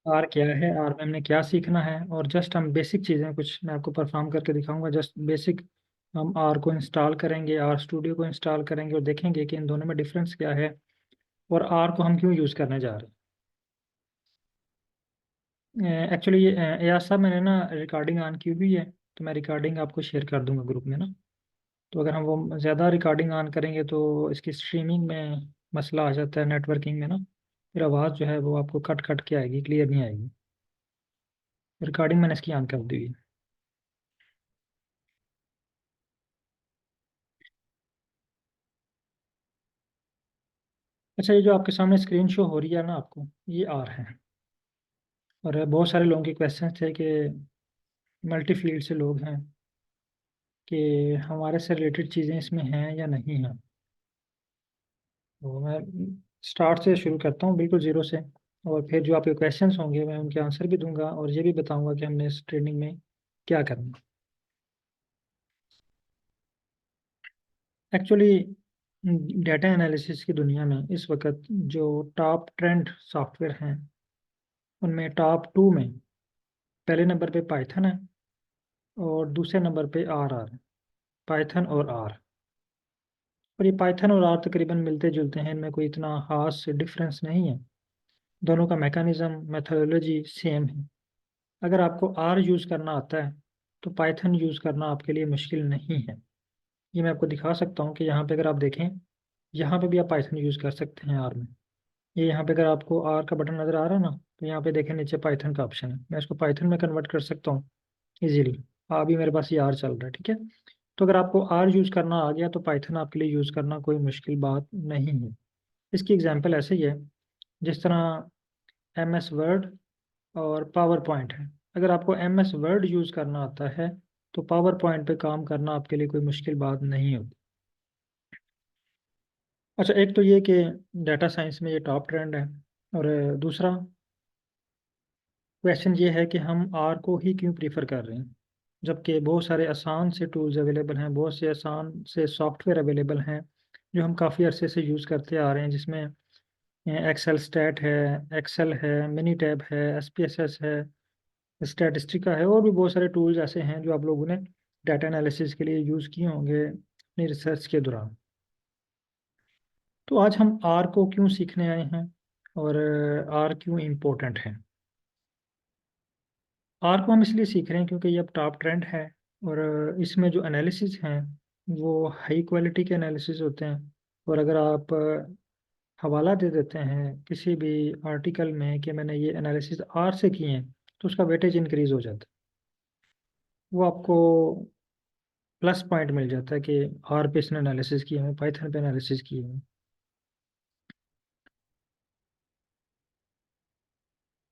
Are क्या है, are में हमने क्या सीखना है, और जस्ट हम बेसिक चीज़ें कुछ मैं आपको परफॉर्म करके दिखाऊंगा। जस्ट बेसिक हम आर को इंस्टॉल करेंगे, आर स्टूडियो को इंस्टॉल करेंगे और देखेंगे कि इन दोनों में डिफरेंस क्या है और आर को हम क्यों यूज़ करने जा रहे हैं। एक्चुअली एयाज साहब, मैंने ना रिकॉर्डिंग ऑन की हुई है, तो मैं रिकॉर्डिंग आपको शेयर कर दूंगा ग्रुप में ना। तो अगर हम वो ज़्यादा रिकॉर्डिंग ऑन करेंगे तो इसकी स्ट्रीमिंग में मसला आ जाता है, नेटवर्किंग में ना, फिर आवाज़ जो है वो आपको कट कट के आएगी, क्लियर नहीं आएगी। रिकॉर्डिंग मैंने इसकी ऑन कर दी हुई है। अच्छा, ये जो आपके सामने स्क्रीन शो हो रही है ना आपको, ये आर है। और बहुत सारे लोगों के क्वेश्चन थे कि मल्टी फील्ड से लोग हैं कि हमारे से रिलेटेड चीज़ें इसमें हैं या नहीं हैं। तो मैं स्टार्ट से शुरू करता हूँ, बिल्कुल ज़ीरो से। और फिर जो आपके क्वेश्चंस होंगे मैं उनके आंसर भी दूंगा और ये भी बताऊंगा कि हमने इस ट्रेनिंग में क्या करना। एक्चुअली डेटा एनालिसिस की दुनिया में इस वक्त जो टॉप ट्रेंड सॉफ्टवेयर हैं, उनमें टॉप टू में पहले नंबर पे पाइथन है और दूसरे नंबर पे आर आर। पाइथन और आर। और ये पाइथन और आर तकरीबन मिलते जुलते हैं, इनमें कोई इतना खास डिफरेंस नहीं है। दोनों का मैकेनिज्म, मेथोडोलॉजी सेम है। अगर आपको आर यूज़ करना आता है तो पाइथन यूज़ करना आपके लिए मुश्किल नहीं है। ये मैं आपको दिखा सकता हूँ कि यहाँ पे अगर आप देखें, यहाँ पे भी आप पाइथन यूज़ कर सकते हैं आर में। ये यहाँ पे अगर आपको आर का बटन नज़र आ रहा है ना, तो यहाँ पे देखें नीचे पाइथन का ऑप्शन है, मैं इसको पाइथन में कन्वर्ट कर सकता हूँ इजीली। अभी मेरे पास ये आर चल रहा है, ठीक है। तो अगर आपको आर यूज़ करना आ गया तो पाइथन आपके लिए यूज़ करना कोई मुश्किल बात नहीं है। इसकी एग्जांपल ऐसे ही है जिस तरह एम एस वर्ड और पावर पॉइंट है। अगर आपको एम एस वर्ड यूज़ करना आता है तो पावर पॉइंट पे काम करना आपके लिए कोई मुश्किल बात नहीं होती। अच्छा, एक तो ये कि डाटा साइंस में ये टॉप ट्रेंड है। और दूसरा क्वेश्चन ये है कि हम आर को ही क्यों प्रीफर कर रहे हैं, जबकि बहुत सारे आसान से टूल्स अवेलेबल हैं, बहुत से आसान से सॉफ्टवेयर अवेलेबल हैं जो हम काफ़ी अरसे से यूज़ करते आ रहे हैं, जिसमें एक्सेल स्टैट है, एक्सेल है, मिनी टैब है, एस पी एस एस है, स्टैटिस्टिका है, और भी बहुत सारे टूल्स ऐसे हैं जो आप लोगों ने डाटा एनालिसिस के लिए यूज़ किए होंगे अपनी रिसर्च के दौरान। तो आज हम आर को क्यों सीखने आए हैं और आर क्यों इम्पोर्टेंट है। आर को हम इसलिए सीख रहे हैं क्योंकि ये अब टॉप ट्रेंड है। और इसमें जो एनालिसिस हैं वो हाई क्वालिटी के एनालिसिस होते हैं। और अगर आप हवाला दे देते हैं किसी भी आर्टिकल में कि मैंने ये एनालिसिस आर से किए हैं, तो उसका वेटेज इंक्रीज हो जाता है। वो आपको प्लस पॉइंट मिल जाता है कि आर पे इसने एनालिसिस किए हैं, पाइथन पे एनालिसिस किए हैं।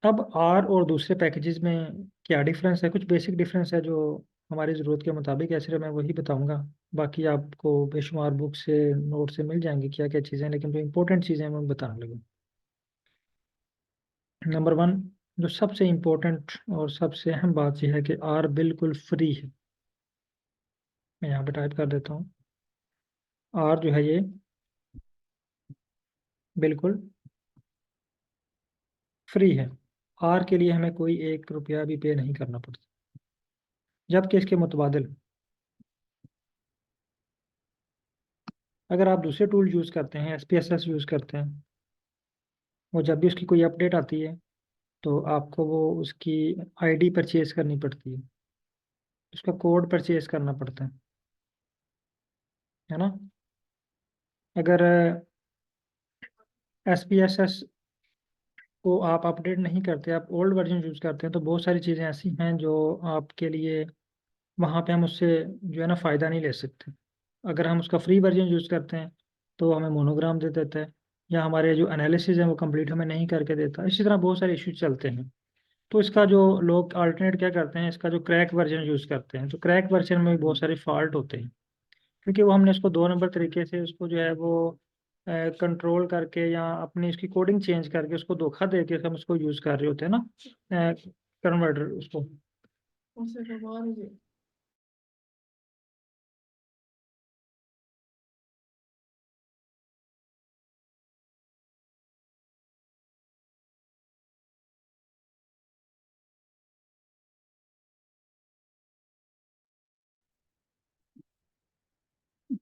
अब आर और दूसरे पैकेजेस में क्या डिफरेंस है, कुछ बेसिक डिफरेंस है जो हमारी ज़रूरत के मुताबिक है, सिर्फ मैं वही बताऊंगा। बाकी आपको बेशुमार बुक से, नोट से मिल जाएंगी क्या क्या चीज़ें, लेकिन जो इंपॉर्टेंट चीज़ें हैं मैं बताने लगा। नंबर वन, जो सबसे इम्पोर्टेंट और सबसे अहम बात यह है कि आर बिल्कुल फ्री है। मैं यहाँ पे टाइप कर देता हूँ। आर जो है ये बिल्कुल फ्री है। आर के लिए हमें कोई एक रुपया भी पे नहीं करना पड़ता। जबकि इसके मुतबादिल अगर आप दूसरे टूल यूज़ करते हैं, S P S S use करते हैं, वो जब भी उसकी कोई अपडेट आती है तो आपको वो उसकी आईडी परचेज करनी पड़ती है, उसका कोड परचेज करना पड़ता है ना। अगर एस पी एस एस को आप अपडेट नहीं करते, आप ओल्ड वर्जन यूज़ करते हैं, तो बहुत सारी चीज़ें ऐसी हैं जो आपके लिए वहाँ पे हम उससे जो है ना फ़ायदा नहीं ले सकते। अगर हम उसका फ्री वर्जन यूज़ करते हैं तो हमें मोनोग्राम दे देता है, या हमारे जो एनालिसिस है वो कंप्लीट हमें नहीं करके देता। इसी तरह बहुत सारे इश्यूज चलते हैं। तो इसका जो लोग अल्टरनेट क्या करते हैं, इसका जो क्रैक वर्जन यूज़ करते हैं, तो क्रैक वर्जन में भी बहुत सारे फॉल्ट होते हैं, क्योंकि वो हमने इसको दो नंबर तरीके से उसको जो है वो कंट्रोल करके या अपनी इसकी कोडिंग चेंज करके उसको धोखा दे के हम उसको यूज़ कर रहे होते हैं ना, कन्वर्टर उसको।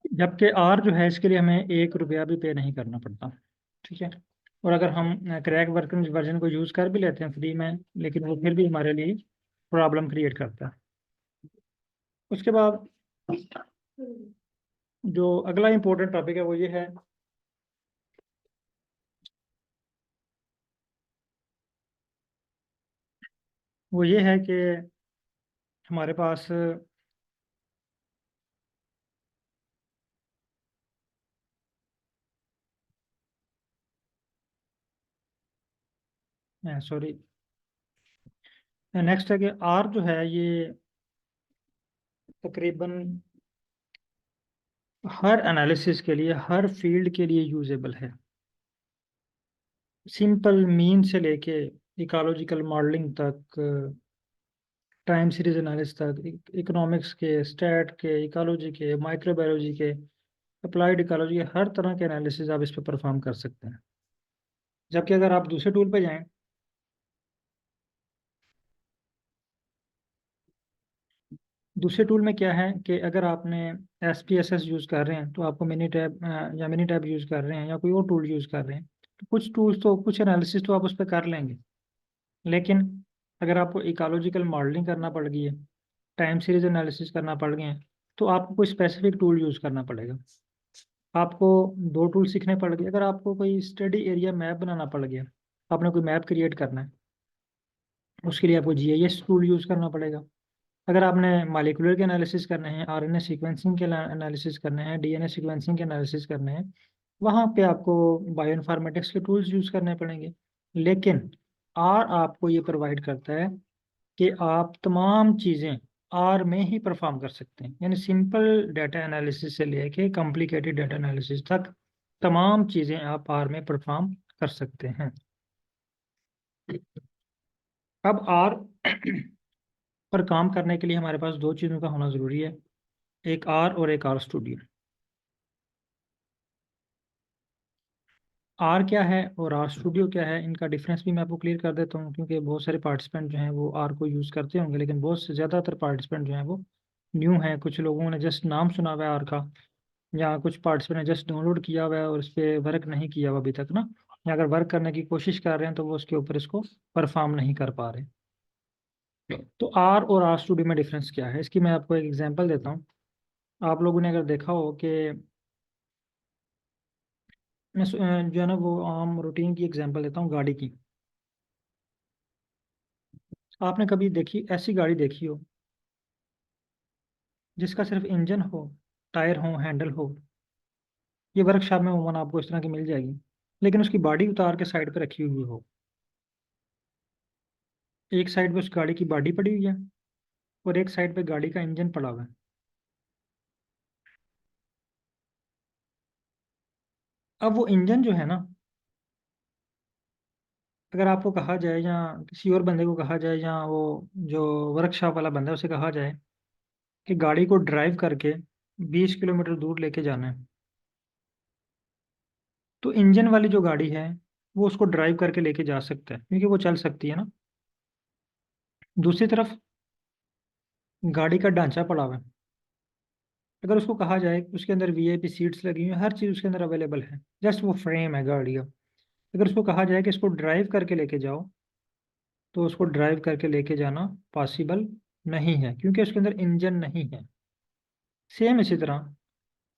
जबकि आर जो है इसके लिए हमें 1 रुपया भी पे नहीं करना पड़ता। ठीक है। और अगर हम क्रैक वर्जन को यूज़ कर भी लेते हैं फ्री में, लेकिन वो फिर भी हमारे लिए प्रॉब्लम क्रिएट करता है। उसके बाद जो अगला इंपॉर्टेंट टॉपिक है वो ये है कि हमारे पास सॉरी, नेक्स्ट है कि आर जो है ये तकरीबन हर एनालिसिस के लिए, हर फील्ड के लिए यूजेबल है। सिंपल मीन से लेके इकोलॉजिकल मॉडलिंग तक, टाइम सीरीज एनालिसिस तक, इकोनॉमिक्स के, स्टैट के, इकोलॉजी के, माइक्रोबायोलॉजी के, अप्लाइड इकोलॉजी के, हर तरह के एनालिसिस आप इस पर परफॉर्म कर सकते हैं। जबकि अगर आप दूसरे टूल पे जाएं, दूसरे टूल में क्या है कि अगर आपने SPSS यूज़ कर रहे हैं तो आपको मिनी टैब या मिनी टैब यूज़ कर रहे हैं या कोई और टूल यूज़ कर रहे हैं, तो कुछ टूल्स तो, कुछ एनालिसिस तो आप उस पर कर लेंगे। लेकिन अगर आपको इकोलॉजिकल मॉडलिंग करना पड़ गई है, टाइम सीरीज एनालिसिस करना पड़ गए हैं, तो आपको कोई स्पेसिफिक टूल यूज़ करना पड़ेगा। आपको 2 टूल सीखने पड़ गए। अगर आपको कोई स्टडी एरिया मैप बनाना पड़ गया, आपने कोई मैप क्रिएट करना है, उसके लिए आपको GIS टूल यूज़ करना पड़ेगा। अगर आपने मालिकुलर के एनालिसिस करने हैं, RNA सीक्वेंसिंग के एनालिसिस करने हैं, DNA सीक्वेंसिंग के एनालिसिस करने हैं, वहाँ पे आपको बायो इन्फॉर्मेटिक्स के टूल्स यूज़ करने पड़ेंगे। लेकिन आर आपको ये प्रोवाइड करता है कि आप तमाम चीज़ें आर में ही परफॉर्म कर सकते हैं। यानी सिंपल डाटा एनालिसिस से लेके कॉम्प्लिकेटेड डाटा एनालिसिस तक तमाम चीज़ें आप आर में परफॉर्म कर सकते हैं। अब आर पर काम करने के लिए हमारे पास 2 चीज़ों का होना ज़रूरी है, एक आर और एक आर स्टूडियो। आर क्या है और आर स्टूडियो क्या है, इनका डिफरेंस भी मैं आपको क्लियर कर देता हूँ, क्योंकि बहुत सारे पार्टिसिपेंट जो हैं वो आर को यूज़ करते होंगे, लेकिन बहुत से ज़्यादातर पार्टिसिपेंट जो हैं वो न्यू हैं। कुछ लोगों ने जस्ट नाम सुना हुआ है आर का, या कुछ पार्टिसिपेंट ने जस्ट डाउनलोड किया हुआ है और इस पर वर्क नहीं किया हुआ अभी तक ना, या अगर वर्क करने की कोशिश कर रहे हैं तो वो उसके ऊपर इसको परफॉर्म नहीं कर पा रहे। तो आर और आर स्टूडियो में डिफरेंस क्या है, इसकी मैं आपको एक एग्जांपल देता हूँ। आप लोगों ने अगर देखा हो कि मैं जो है ना वो आम रूटीन की एग्जांपल देता हूँ गाड़ी की। आपने कभी देखी ऐसी गाड़ी देखी हो जिसका सिर्फ इंजन हो, टायर हो, हैंडल हो? ये वर्कशॉप में उमूमन आपको इस तरह की मिल जाएगी। लेकिन उसकी बॉडी उतार के साइड पे रखी हुई हो, एक साइड पे उस गाड़ी की बॉडी पड़ी हुई है और एक साइड पे गाड़ी का इंजन पड़ा हुआ है। अब वो इंजन जो है ना, अगर आपको कहा जाए या किसी और बंदे को कहा जाए, या वो जो वर्कशॉप वाला बंदा है उसे कहा जाए कि गाड़ी को ड्राइव करके 20 किलोमीटर दूर लेके जाना है, तो इंजन वाली जो गाड़ी है वो उसको ड्राइव करके लेके जा सकता है, क्योंकि वो चल सकती है ना। दूसरी तरफ गाड़ी का ढांचा पड़ा हुआ है। अगर उसको कहा जाए कि उसके अंदर VIP सीट्स लगी हुई हैं, हर चीज़ उसके अंदर अवेलेबल है, जस्ट वो फ्रेम है गाड़ी का, अगर उसको कहा जाए कि इसको ड्राइव करके लेके जाओ, तो उसको ड्राइव करके लेके जाना पॉसिबल नहीं है, क्योंकि उसके अंदर इंजन नहीं है। सेम इसी तरह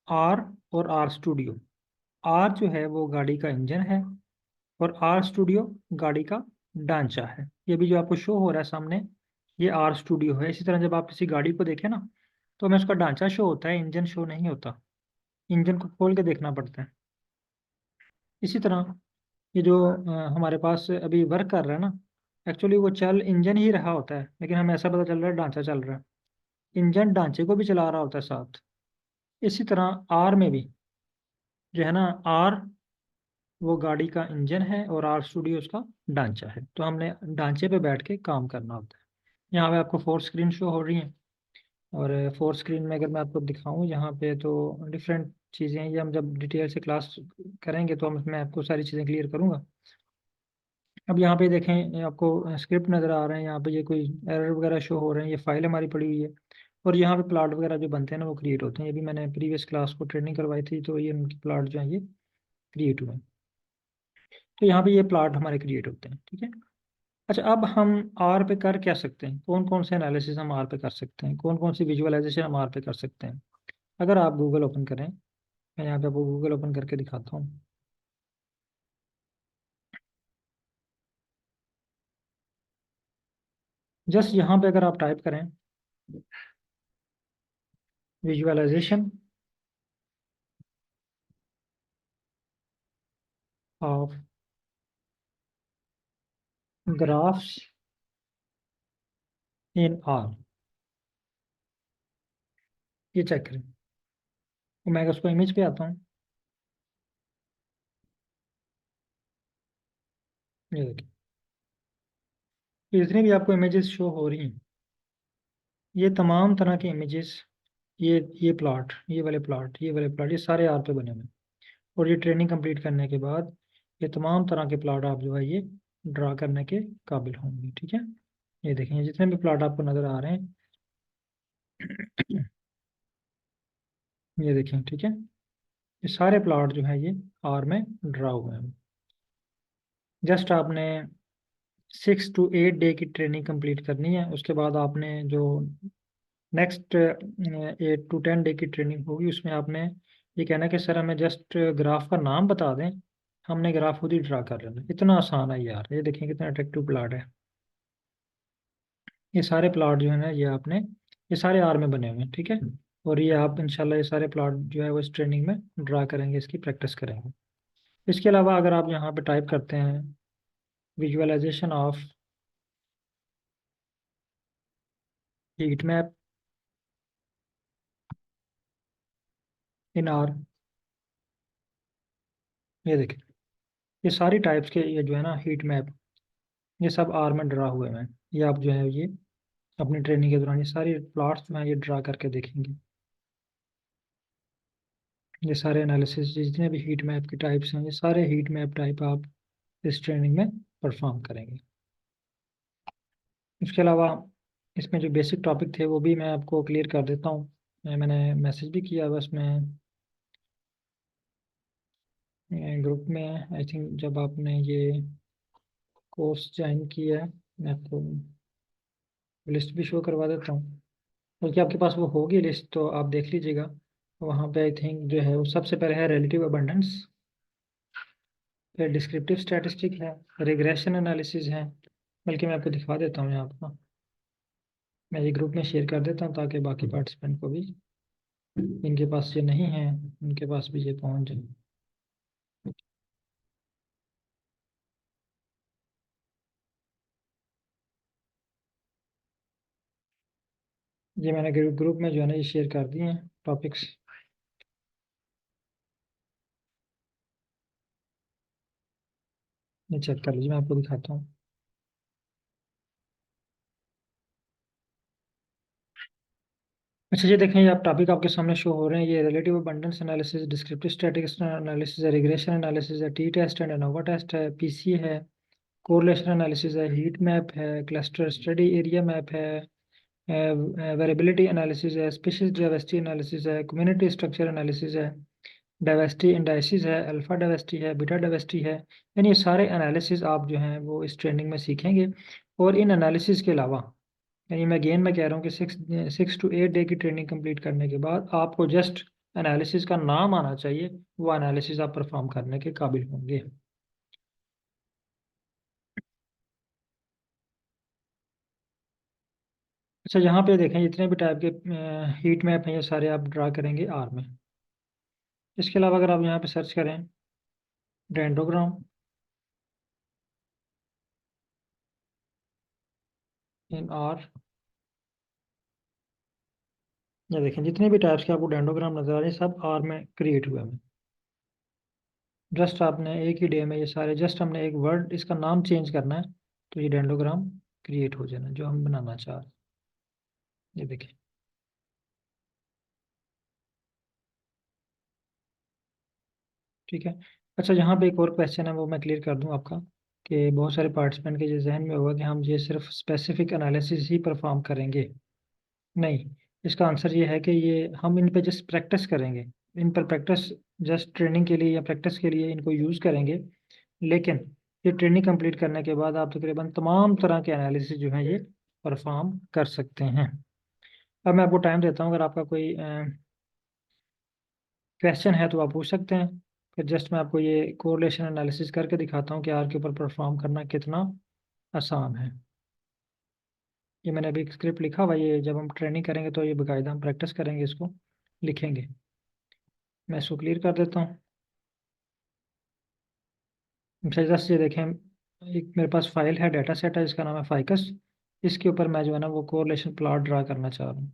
आर और आर स्टूडियो, आर जो है वो गाड़ी का इंजन है और आर स्टूडियो गाड़ी का ढांचा है। ये भी जो आपको शो हो रहा है सामने, ये आर स्टूडियो है। इसी तरह जब आप किसी गाड़ी को देखें ना, तो हमें उसका ढांचा शो होता है, इंजन शो नहीं होता, इंजन को खोल के देखना पड़ता है। इसी तरह ये जो हमारे पास अभी वर्क कर रहा है ना, एक्चुअली वो चल इंजन ही रहा होता है, लेकिन हमें ऐसा पता चल रहा है ढांचा चल रहा है। इंजन ढांचे को भी चला रहा होता है साथ। इसी तरह आर में भी जो है ना, आर वो गाड़ी का इंजन है और आर स्टूडियो उसका ढांचा है, तो हमने ढांचे पे बैठ के काम करना होता है। यहाँ पे आपको 4 स्क्रीन शो हो रही हैं, और 4 स्क्रीन में अगर मैं आपको दिखाऊं यहाँ पे, तो डिफरेंट चीज़ें हैं। ये हम जब डिटेल से क्लास करेंगे तो मैं आपको सारी चीज़ें क्लियर करूँगा। अब यहाँ पे देखें, ये आपको स्क्रिप्ट नज़र आ रहे हैं, यहाँ पे ये कोई एरर वगैरह शो हो रहे हैं, ये फाइल हमारी पड़ी हुई है। और यहाँ पे प्लाट वगैरह जो बनते हैं ना वो क्रिएट होते हैं। ये भी मैंने प्रीवियस क्लास को ट्रेनिंग करवाई थी, तो ये उनकी प्लाट जो है ये क्रिएट हुए हैं। तो यहाँ पे ये प्लाट हमारे क्रिएट होते हैं, ठीक है। अच्छा, अब हम आर पे कर क्या सकते हैं, कौन कौन से एनालिसिस हम आर पे कर सकते हैं, कौन कौन सी विजुअलाइजेशन हम आर पे कर सकते हैं। अगर आप गूगल ओपन करें, मैं यहाँ पे आपको गूगल ओपन करके दिखाता हूँ। जस्ट यहाँ पे अगर आप टाइप करें visualisation of graphs in R, ये चेक करें। तो मैं उसको इमेज पे आता हूँ, ये देखिए, जितनी भी आपको इमेजेस शो हो रही हैं, ये तमाम तरह के इमेजेस, ये प्लॉट, ये वाले प्लॉट, ये वाले प्लॉट, ये सारे आर पे बने हुए हैं। और ये ट्रेनिंग कंप्लीट करने के बाद ये तमाम तरह के प्लॉट आप जो है ये ड्रा करने के काबिल होंगे, ठीक है। ये देखें, ये जितने भी प्लॉट आपको नज़र आ रहे हैं, ये देखें, ठीक है, ये सारे प्लॉट जो है ये आर में ड्रा हुए हैं। जस्ट आपने 6 to 8 डे की ट्रेनिंग कंप्लीट करनी है। उसके बाद आपने जो नेक्स्ट 8 to 10 डे की ट्रेनिंग होगी, उसमें आपने ये कहना है कि सर हमें जस्ट ग्राफ का नाम बता दें, हमने ग्राफ खुद ही ड्रा कर लेना। इतना आसान है यार, ये देखें कितना अट्रैक्टिव प्लॉट है। ये सारे प्लॉट जो है ना, ये आपने, ये सारे आर में बने हुए हैं, ठीक है। और ये आप इंशाल्लाह ये सारे प्लॉट जो है वो इस ट्रेनिंग में ड्रा करेंगे, इसकी प्रैक्टिस करेंगे। इसके अलावा अगर आप यहाँ पे टाइप करते हैं visualisation of heat map in R, ये देखिए, ये सारी टाइप्स के ये जो है ना हीट मैप, ये सब आर में ड्रा हुए हैं। ये आप जो है ये अपनी ट्रेनिंग के दौरान ये सारी प्लॉट्स में ये ड्रा करके देखेंगे। ये सारे एनालिसिस जितने भी हीट मैप की टाइप्स हैं, ये सारे हीट मैप टाइप आप इस ट्रेनिंग में परफॉर्म करेंगे। इसके अलावा इसमें जो बेसिक टॉपिक थे वो भी मैं आपको क्लियर कर देता हूँ। मैंने मैसेज भी किया बस मैं ग्रुप में, आई थिंक जब आपने ये कोर्स ज्वाइन किया है, मैं आपको लिस्ट भी शो करवा देता हूँ, बल्कि आपके पास वो होगी लिस्ट, तो आप देख लीजिएगा। वहाँ पे आई थिंक जो है वो सबसे पहले है रिलेटिव अबंडेंस, फिर डिस्क्रिप्टिव स्टैटिस्टिक है, रिग्रेशन एनालिसिस है। बल्कि मैं आपको दिखा देता हूँ यहाँ पर, मैं ये ग्रुप में शेयर कर देता हूँ ताकि बाकी पार्टिसिपेंट को भी, इनके पास ये नहीं है, उनके पास भी ये पहुँच जाए। ये मैंने ग्रुप में जो है ना ये शेयर कर दिए हैं टॉपिक्स। ये चेक कर लीजिए, मैं आपको दिखाता हूँ। अच्छा, ये देखें, ये आप टॉपिक आपके सामने शो हो रहे हैं। ये relative abundance analysis, descriptive statistics analysis है, रिग्रेशन एनालिसिस है, T test and ANOVA test है, पीसी है, कोरिलेशन एनालिसिस है, हीट मैप है, क्लस्टर स्टडी एरिया मैप है, वेरिएबिलिटी एनालिसिस है, स्पीशीज डाइवर्सिटी एनालिसिस है, कम्युनिटी स्ट्रक्चर एनालिसिस है, डाइवर्सिटी इंडाइसिस है, अल्फा डाइवर्सिटी है, बीटा डाइवर्सिटी है। यानी ये सारे एनालिसिस आप जो हैं वो इस ट्रेनिंग में सीखेंगे। और इन एनालिसिस के अलावा, यानी मैं अगेन मैं कह रहा हूँ कि 6 to 8 डे की ट्रेनिंग कंप्लीट करने के बाद आपको जस्ट एनालिसिस का नाम आना चाहिए, वो एनालिसिस आप परफॉर्म करने के काबिल होंगे। अच्छा, यहाँ पे देखें, जितने भी टाइप के हीट मैप हैं ये सारे आप ड्रा करेंगे आर में। इसके अलावा अगर आप यहाँ पे सर्च करें डेंड्रोग्राम इन आर, ये देखें जितने भी टाइप्स के आपको डेंड्रोग्राम नजर आ रहे हैं सब आर में क्रिएट हुए हैं। जस्ट आपने एक ही डे में ये सारे, जस्ट हमने एक वर्ड इसका नाम चेंज करना है, तो ये डेंड्रोग्राम क्रिएट हो जाना जो हम बनाना चाह रहे हैं। ये देखें, ठीक है। अच्छा, यहाँ पे एक और क्वेश्चन है, वो मैं क्लियर कर दूँ आपका, कि बहुत सारे पार्टिसिपेंट के ये जहन में होगा कि हम ये सिर्फ स्पेसिफिक एनालिसिस ही परफॉर्म करेंगे। नहीं, इसका आंसर ये है कि ये हम इन पे जस्ट प्रैक्टिस करेंगे, इन पर प्रैक्टिस जस्ट ट्रेनिंग के लिए या प्रैक्टिस के लिए इनको यूज़ करेंगे। लेकिन ये ट्रेनिंग कंप्लीट करने के बाद आप तकरीबन तमाम तरह के एनालिसिस जो है ये परफॉर्म कर सकते हैं। अब मैं आपको टाइम देता हूँ, अगर आपका कोई क्वेश्चन है तो आप पूछ सकते हैं। फिर जस्ट मैं आपको ये कोरिलेशन एनालिसिस करके दिखाता हूँ कि आर के ऊपर परफॉर्म करना कितना आसान है। ये मैंने अभी स्क्रिप्ट लिखा हुआ है, ये जब हम ट्रेनिंग करेंगे तो ये बाकायदा हम प्रैक्टिस करेंगे, इसको लिखेंगे। मैं इसको क्लियर कर देता हूँ। जस्ट ये देखें, एक मेरे पास फाइल है, डाटा सेट है, इसका नाम है फाइकस। इसके ऊपर मैं जो है ना वो कोरिलेशन प्लॉट ड्रा करना चाह रहा हूँ।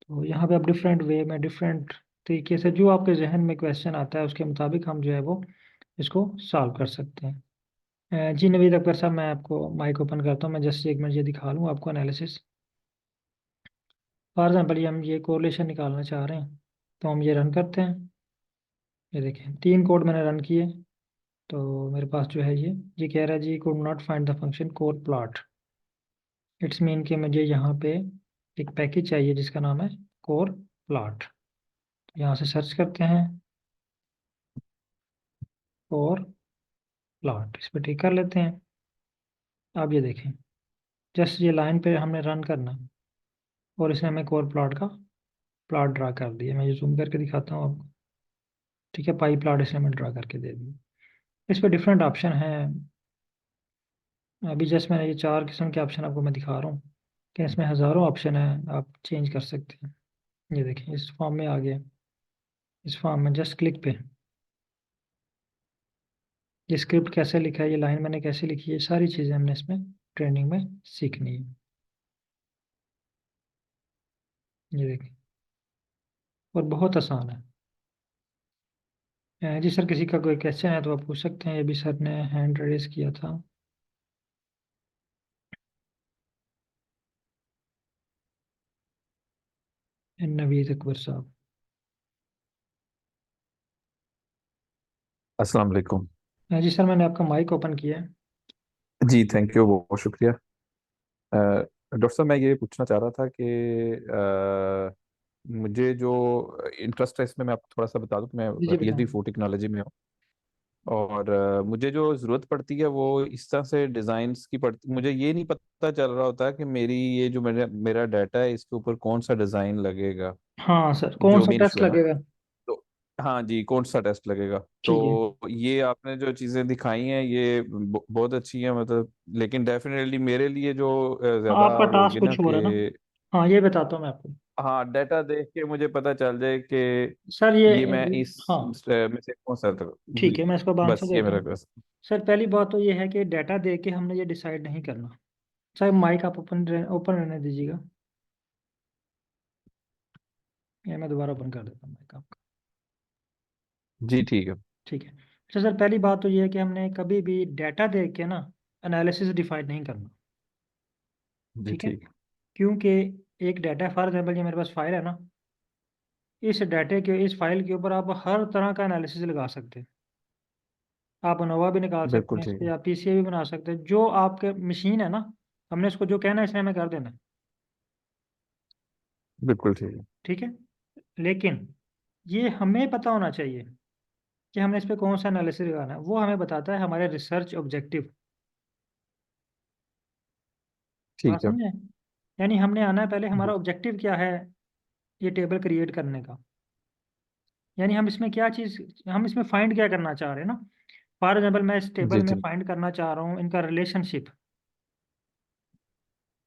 तो यहाँ पे आप डिफरेंट वे में, डिफरेंट तरीके से जो आपके जहन में क्वेश्चन आता है उसके मुताबिक हम जो है वो इसको सॉल्व कर सकते हैं। जी नवीद अकबर साहब, मैं आपको माइक ओपन करता हूँ, मैं जस्ट एक मिनट ये दिखा लूँ आपको एनालिसिस। फॉर एग्जाम्पल ये हम ये कोरिलेशन निकालना चाह रहे हैं, तो हम ये रन करते हैं। ये देखें 3 कोड मैंने रन किए, तो मेरे पास जो है ये कह रहा है जी could not find the function core plot. It's mean कि मुझे यहाँ पे एक पैकेज चाहिए जिसका नाम है कोर प्लॉट। यहाँ से सर्च करते हैं कोर प्लॉट, इस पर टिक कर लेते हैं। अब ये देखें, जस्ट ये लाइन पे हमने रन करना है और इसने हमें कोर प्लॉट का प्लॉट ड्रा कर दिया। मैं ये जूम करके दिखाता हूँ आपको। ठीक है, पाई प्लॉट इसने हमें ड्रा करके दे दिया। इस पर डिफरेंट ऑप्शन हैं। अभी जस्ट मैंने ये 4 किस्म के ऑप्शन आपको मैं दिखा रहा हूँ कि इसमें हज़ारों ऑप्शन हैं, आप चेंज कर सकते हैं। ये देखें इस फॉर्म में आ गया। इस फॉर्म में जस्ट क्लिक पे ये स्क्रिप्ट कैसे लिखा है, ये लाइन मैंने कैसे लिखी है, सारी चीज़ें हमने इसमें ट्रेनिंग में सीखनी है। ये देखें, और बहुत आसान है। जी सर, किसी का कोई क्वेश्चन है तो आप पूछ सकते हैं। ये भी सर ने हैंड रेज किया था। नवीद अकबर साहब। अस्सलाम वालेकुम। जी सर, मैंने आपका माइक ओपन किया है। जी थैंक यू, बहुत बहुत शुक्रिया। डॉक्टर साहब, मैं ये पूछना चाह रहा था कि मुझे जो इंटरेस्ट है इसमें, मैं आपको थोड़ा सा बता दूं कि मैं जी जी पीएचडी बताएं। फूड टेक्नोलॉजी में हूँ। और मुझे जो ज़रूरत पड़ती है वो इस तरह से डिज़ाइंस की पड़ती, मुझे ये नहीं पता चल रहा होता कि मेरी ये जो मेरा मेरा डाटा है इसके ऊपर कौन सा डिज़ाइन लगेगा। हाँ सर, कौन जो सा मेन टेस्ट इशू है ना, लगेगा? तो हाँ जी, कौन सा टेस्ट लगेगा। ठीक है, तो ये आपने जो चीज़ें दिखाई हैं ये बहुत अच्छी हैं, मतलब, लेकिन डेफिनेटली मेरे लिए जो ज़्यादा आपका वो टास्क होगी ना कुछ और है ना। कि हाँ, ये बताता हूँ मैं आपको। हाँ, डाटा देख के मुझे पता चल जाए कि सर ये ये मैं इस हाँ, में से कौन सा था। ठीक है, मैं इसका आंसर बस ये देता मेरा हूँ। क्वेश्चन। सर पहली बात तो ये है कि डाटा दे के हमने ये डिसाइड नहीं करना। सर माइक आप ओपन ओपन रहने दीजिएगा। ये मैं दोबारा ओपन कर देता हूँ माइक आपका। जी ठीक है। ठीक है। अच्छा सर, पहली बात तो ये है कि हमने कभी भी डाटा दे के ना एनालिसिस डिफाइन नहीं करना। जी ठीक है, ठीक। क्योंकि एक डाटा, फॉर एग्जाम्पल ये मेरे पास फाइल है ना, इस डाटे के, इस फाइल के ऊपर आप हर तरह का एनालिसिस लगा सकते हैं। आप अनोवा भी निकाल सकते बिल्कुल हैं इस ठीक पे, है। आप पीसीए भी बना सकते हैं, जो आपके मशीन है ना, हमने इसको जो कहना है इसने हमें कर देना है। बिल्कुल ठीक है। ठीक है, लेकिन ये हमें पता होना चाहिए कि हमने इस पे कौन सा एनालिसिस लगाना है। वो हमें बताता है हमारे रिसर्च ऑब्जेक्टिव। बात ठीक है। समझे? यानी हमने आना है पहले, हमारा ऑब्जेक्टिव क्या है ये टेबल क्रिएट करने का। यानी हम इसमें क्या चीज़, हम इसमें फाइंड क्या करना चाह रहे हैं ना। फॉर एग्जाम्पल मैं इस टेबल जी में ठीक। फाइंड करना चाह रहा हूँ इनका रिलेशनशिप,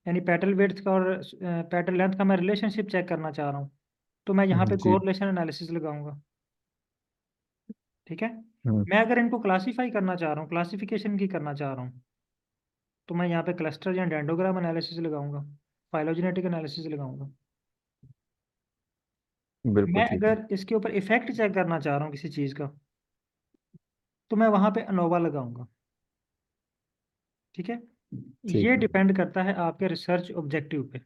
यानी पेटल विड्थ का और पेटल लेंथ का मैं रिलेशनशिप चेक करना चाह रहा हूँ। तो मैं यहाँ पे जी। कोरिलेशन एनालिसिस लगाऊंगा। ठीक है, हम्म। मैं अगर इनको क्लासीफाई करना चाह रहा हूँ, क्लासिफिकेशन की करना चाह रहा हूँ, तो मैं यहाँ पे क्लस्टर या डेंडोग्राम एनालिसिस लगाऊंगा, फाइलोजेनेटिक एनालिसिस लगाऊंगा। बिल्कुल मैं ठीक है। अगर इसके ऊपर इफेक्ट चेक करना चाह रहा हूँ किसी चीज़ का, तो मैं वहाँ पे अनोवा लगाऊंगा। ठीक है, ठीक ये है। डिपेंड करता है आपके रिसर्च ऑब्जेक्टिव पे।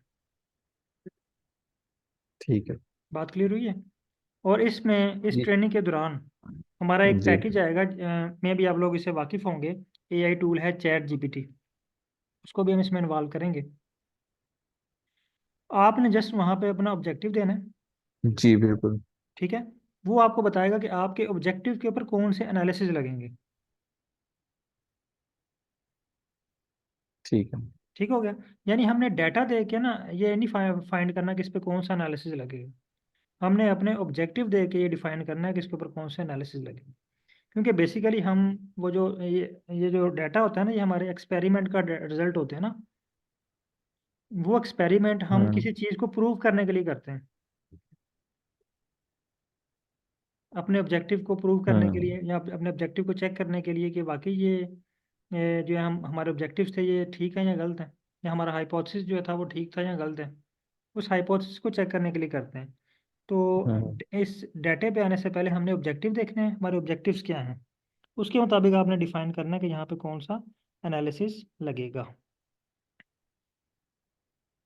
ठीक है। बात क्लियर हुई है? और इसमें इस जी। ट्रेनिंग के दौरान हमारा एक जी। पैकेज आएगा, में भी आप लोग इससे वाकिफ़ होंगे। एआई टूल है चैट जीपीटी, उसको भी हम इसमें इन्वॉल्व करेंगे। आपने जस्ट वहां पे अपना ऑब्जेक्टिव देना है, जी बिल्कुल। ठीक है। वो आपको बताएगा कि आपके ऑब्जेक्टिव के ऊपर कौन से एनालिसिस लगेंगे। ठीक है। ठीक हो गया। यानी हमने डाटा दे के ना ये नहीं फाइंड करना कि इस पे कौन सा एनालिसिस लगेगा, हमने अपने ऑब्जेक्टिव दे के ये डिफाइन करना है कि इसके ऊपर कौन से एनालिसिस लगेगा। क्योंकि बेसिकली हम वो जो ये जो डाटा होता है ना, ये हमारे एक्सपेरिमेंट का रिजल्ट होते हैं ना। वो एक्सपेरिमेंट हम हम्म किसी चीज़ को प्रूव करने के लिए करते हैं, अपने ऑब्जेक्टिव को प्रूव करने के हम्म लिए या अपने ऑब्जेक्टिव को चेक करने के लिए कि वाकई ये जो हम हमारे ऑब्जेक्टिव्स थे ये ठीक है या गलत है, या हमारा हाइपोथेसिस जो था वो ठीक था या गलत है। उस हाइपोथेसिस को चेक करने के लिए करते हैं। तो हम्म इस डाटे पे आने से पहले हमने ऑब्जेक्टिव देखने हैं, हमारे ऑब्जेक्टिव्स क्या हैं, उसके मुताबिक आपने डिफाइन करना है कि यहाँ पे कौन सा एनालिसिस लगेगा।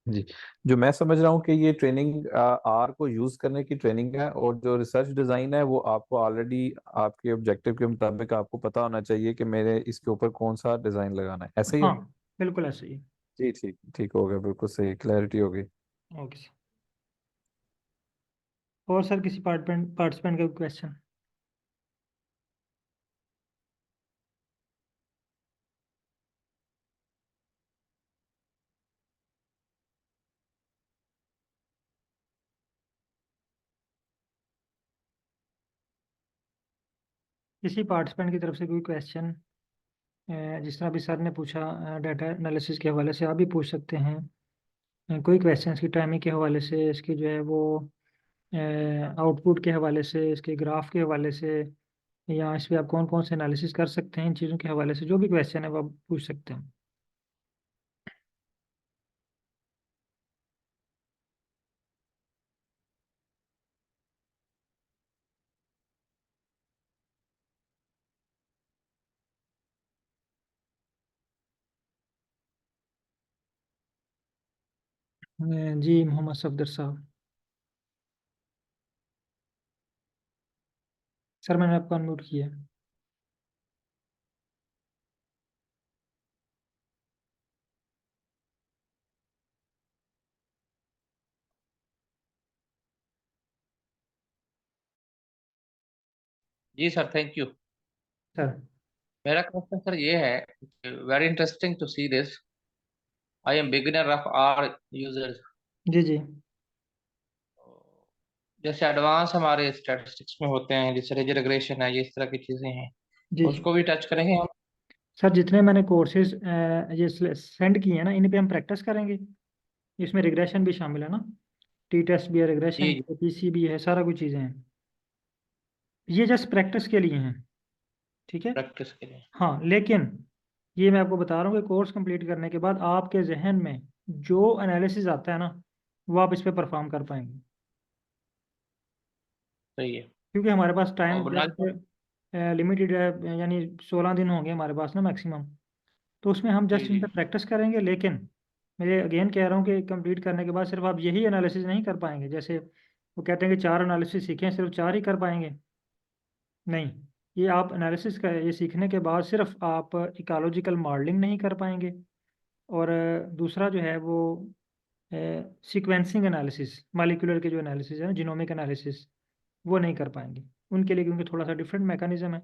जी। जो मैं समझ रहा हूँ कि ये ट्रेनिंग आर को यूज करने की ट्रेनिंग है, और जो रिसर्च डिजाइन है वो आपको ऑलरेडी आपके ऑब्जेक्टिव के मुताबिक आपको पता होना चाहिए कि मेरे इसके ऊपर कौन सा डिजाइन लगाना है, ऐसे ही हाँ, है। बिल्कुल ऐसे ही। जी ठीक ठीक हो गया, बिल्कुल सही, क्लैरिटी हो गई। Okay sir. और सर किसी पार्टिसिपेंट का क्वेश्चन? किसी पार्टिसिपेंट की तरफ से कोई क्वेश्चन? जिस तरह अभी सर ने पूछा डाटा एनालिसिस के हवाले से, आप भी पूछ सकते हैं। कोई क्वेश्चन इसकी टाइमिंग के हवाले से, इसकी जो है वो आउटपुट के हवाले से, इसके ग्राफ के हवाले से, या इस पे आप कौन कौन से एनालिसिस कर सकते हैं इन चीज़ों के हवाले से, जो भी क्वेश्चन है वो आप पूछ सकते हैं। जी मोहम्मद सफदर साहब। सर मैंने आपको अनम्यूट किया है। जी सर, थैंक यू। सर। मेरा क्वेश्चन सर ये है, very interesting to see this. I am beginner of R users. जी जी। जैसे एडवांस हमारे स्टैटिस्टिक्स में होते हैं, जैसे रेंज रिग्रेशन है, ये इस तरह की चीजें हैं, जी जी। उसको भी टच करेंगे हम? सर जितने मैंने कोर्सेज ये सेंड किए हैं ना, इन पे हम प्रैक्टिस करेंगे। इसमें रिग्रेशन भी शामिल है ना, टी टेस्ट भी है, रिग्रेशन जी भी जी, है, पीसी भी है, सारा कुछ चीज़ें हैं। ये जस्ट प्रैक्टिस के लिए हैं, ठीक है। प्रैक्टिस के लिए। हाँ लेकिन ये मैं आपको बता रहा हूँ कि कोर्स कंप्लीट करने के बाद आपके जहन में जो एनालिसिस आता है ना, वो आप इस पे परफॉर्म कर पाएंगे। सही है। क्योंकि हमारे पास टाइम और बनारस जस्ट लिमिटेड है, यानी 16 दिन होंगे हमारे पास ना मैक्सिमम। तो उसमें हम जी जस्ट इन जी, पर प्रैक्टिस करेंगे। लेकिन मैं अगेन कह रहा हूँ कि कंप्लीट करने के बाद सिर्फ आप यही एनालिसिस नहीं कर पाएंगे। जैसे वो कहते हैं कि 4 एनालिसिस सीखे हैं, सिर्फ 4 ही कर पाएंगे, नहीं। ये आप एनालिसिस का ये सीखने के बाद सिर्फ आप इकोलॉजिकल मॉडलिंग नहीं कर पाएंगे, और दूसरा जो है वो सीक्वेंसिंग एनालिसिस, मालिकुलर के जो एनालिसिस है ना, जीनोमिक एनालिसिस, वो नहीं कर पाएंगे उनके लिए, क्योंकि थोड़ा सा डिफरेंट मैकेनिज्म है।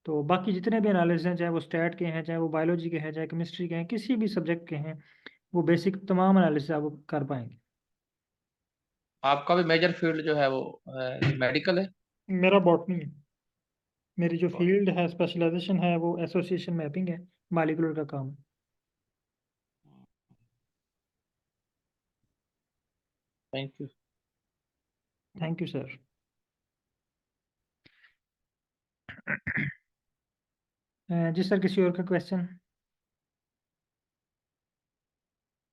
तो बाकी जितने भी एनालिसिस हैं, चाहे वो स्टैट के हैं, चाहे वो बायोलॉजी के हैं, चाहे केमिस्ट्री के हैं, किसी भी सब्जेक्ट के हैं, वो बेसिक तमाम एनालिसिस आप कर पाएंगे। आपका भी मेजर फील्ड जो है वो मेडिकल है? मेरा बॉटनी है। मेरी जो फील्ड है, स्पेशलाइजेशन है, वो एसोसिएशन मैपिंग है, मालिकुलर का काम है। Thank you. Thank you sir. जी सर, किसी और का क्वेश्चन?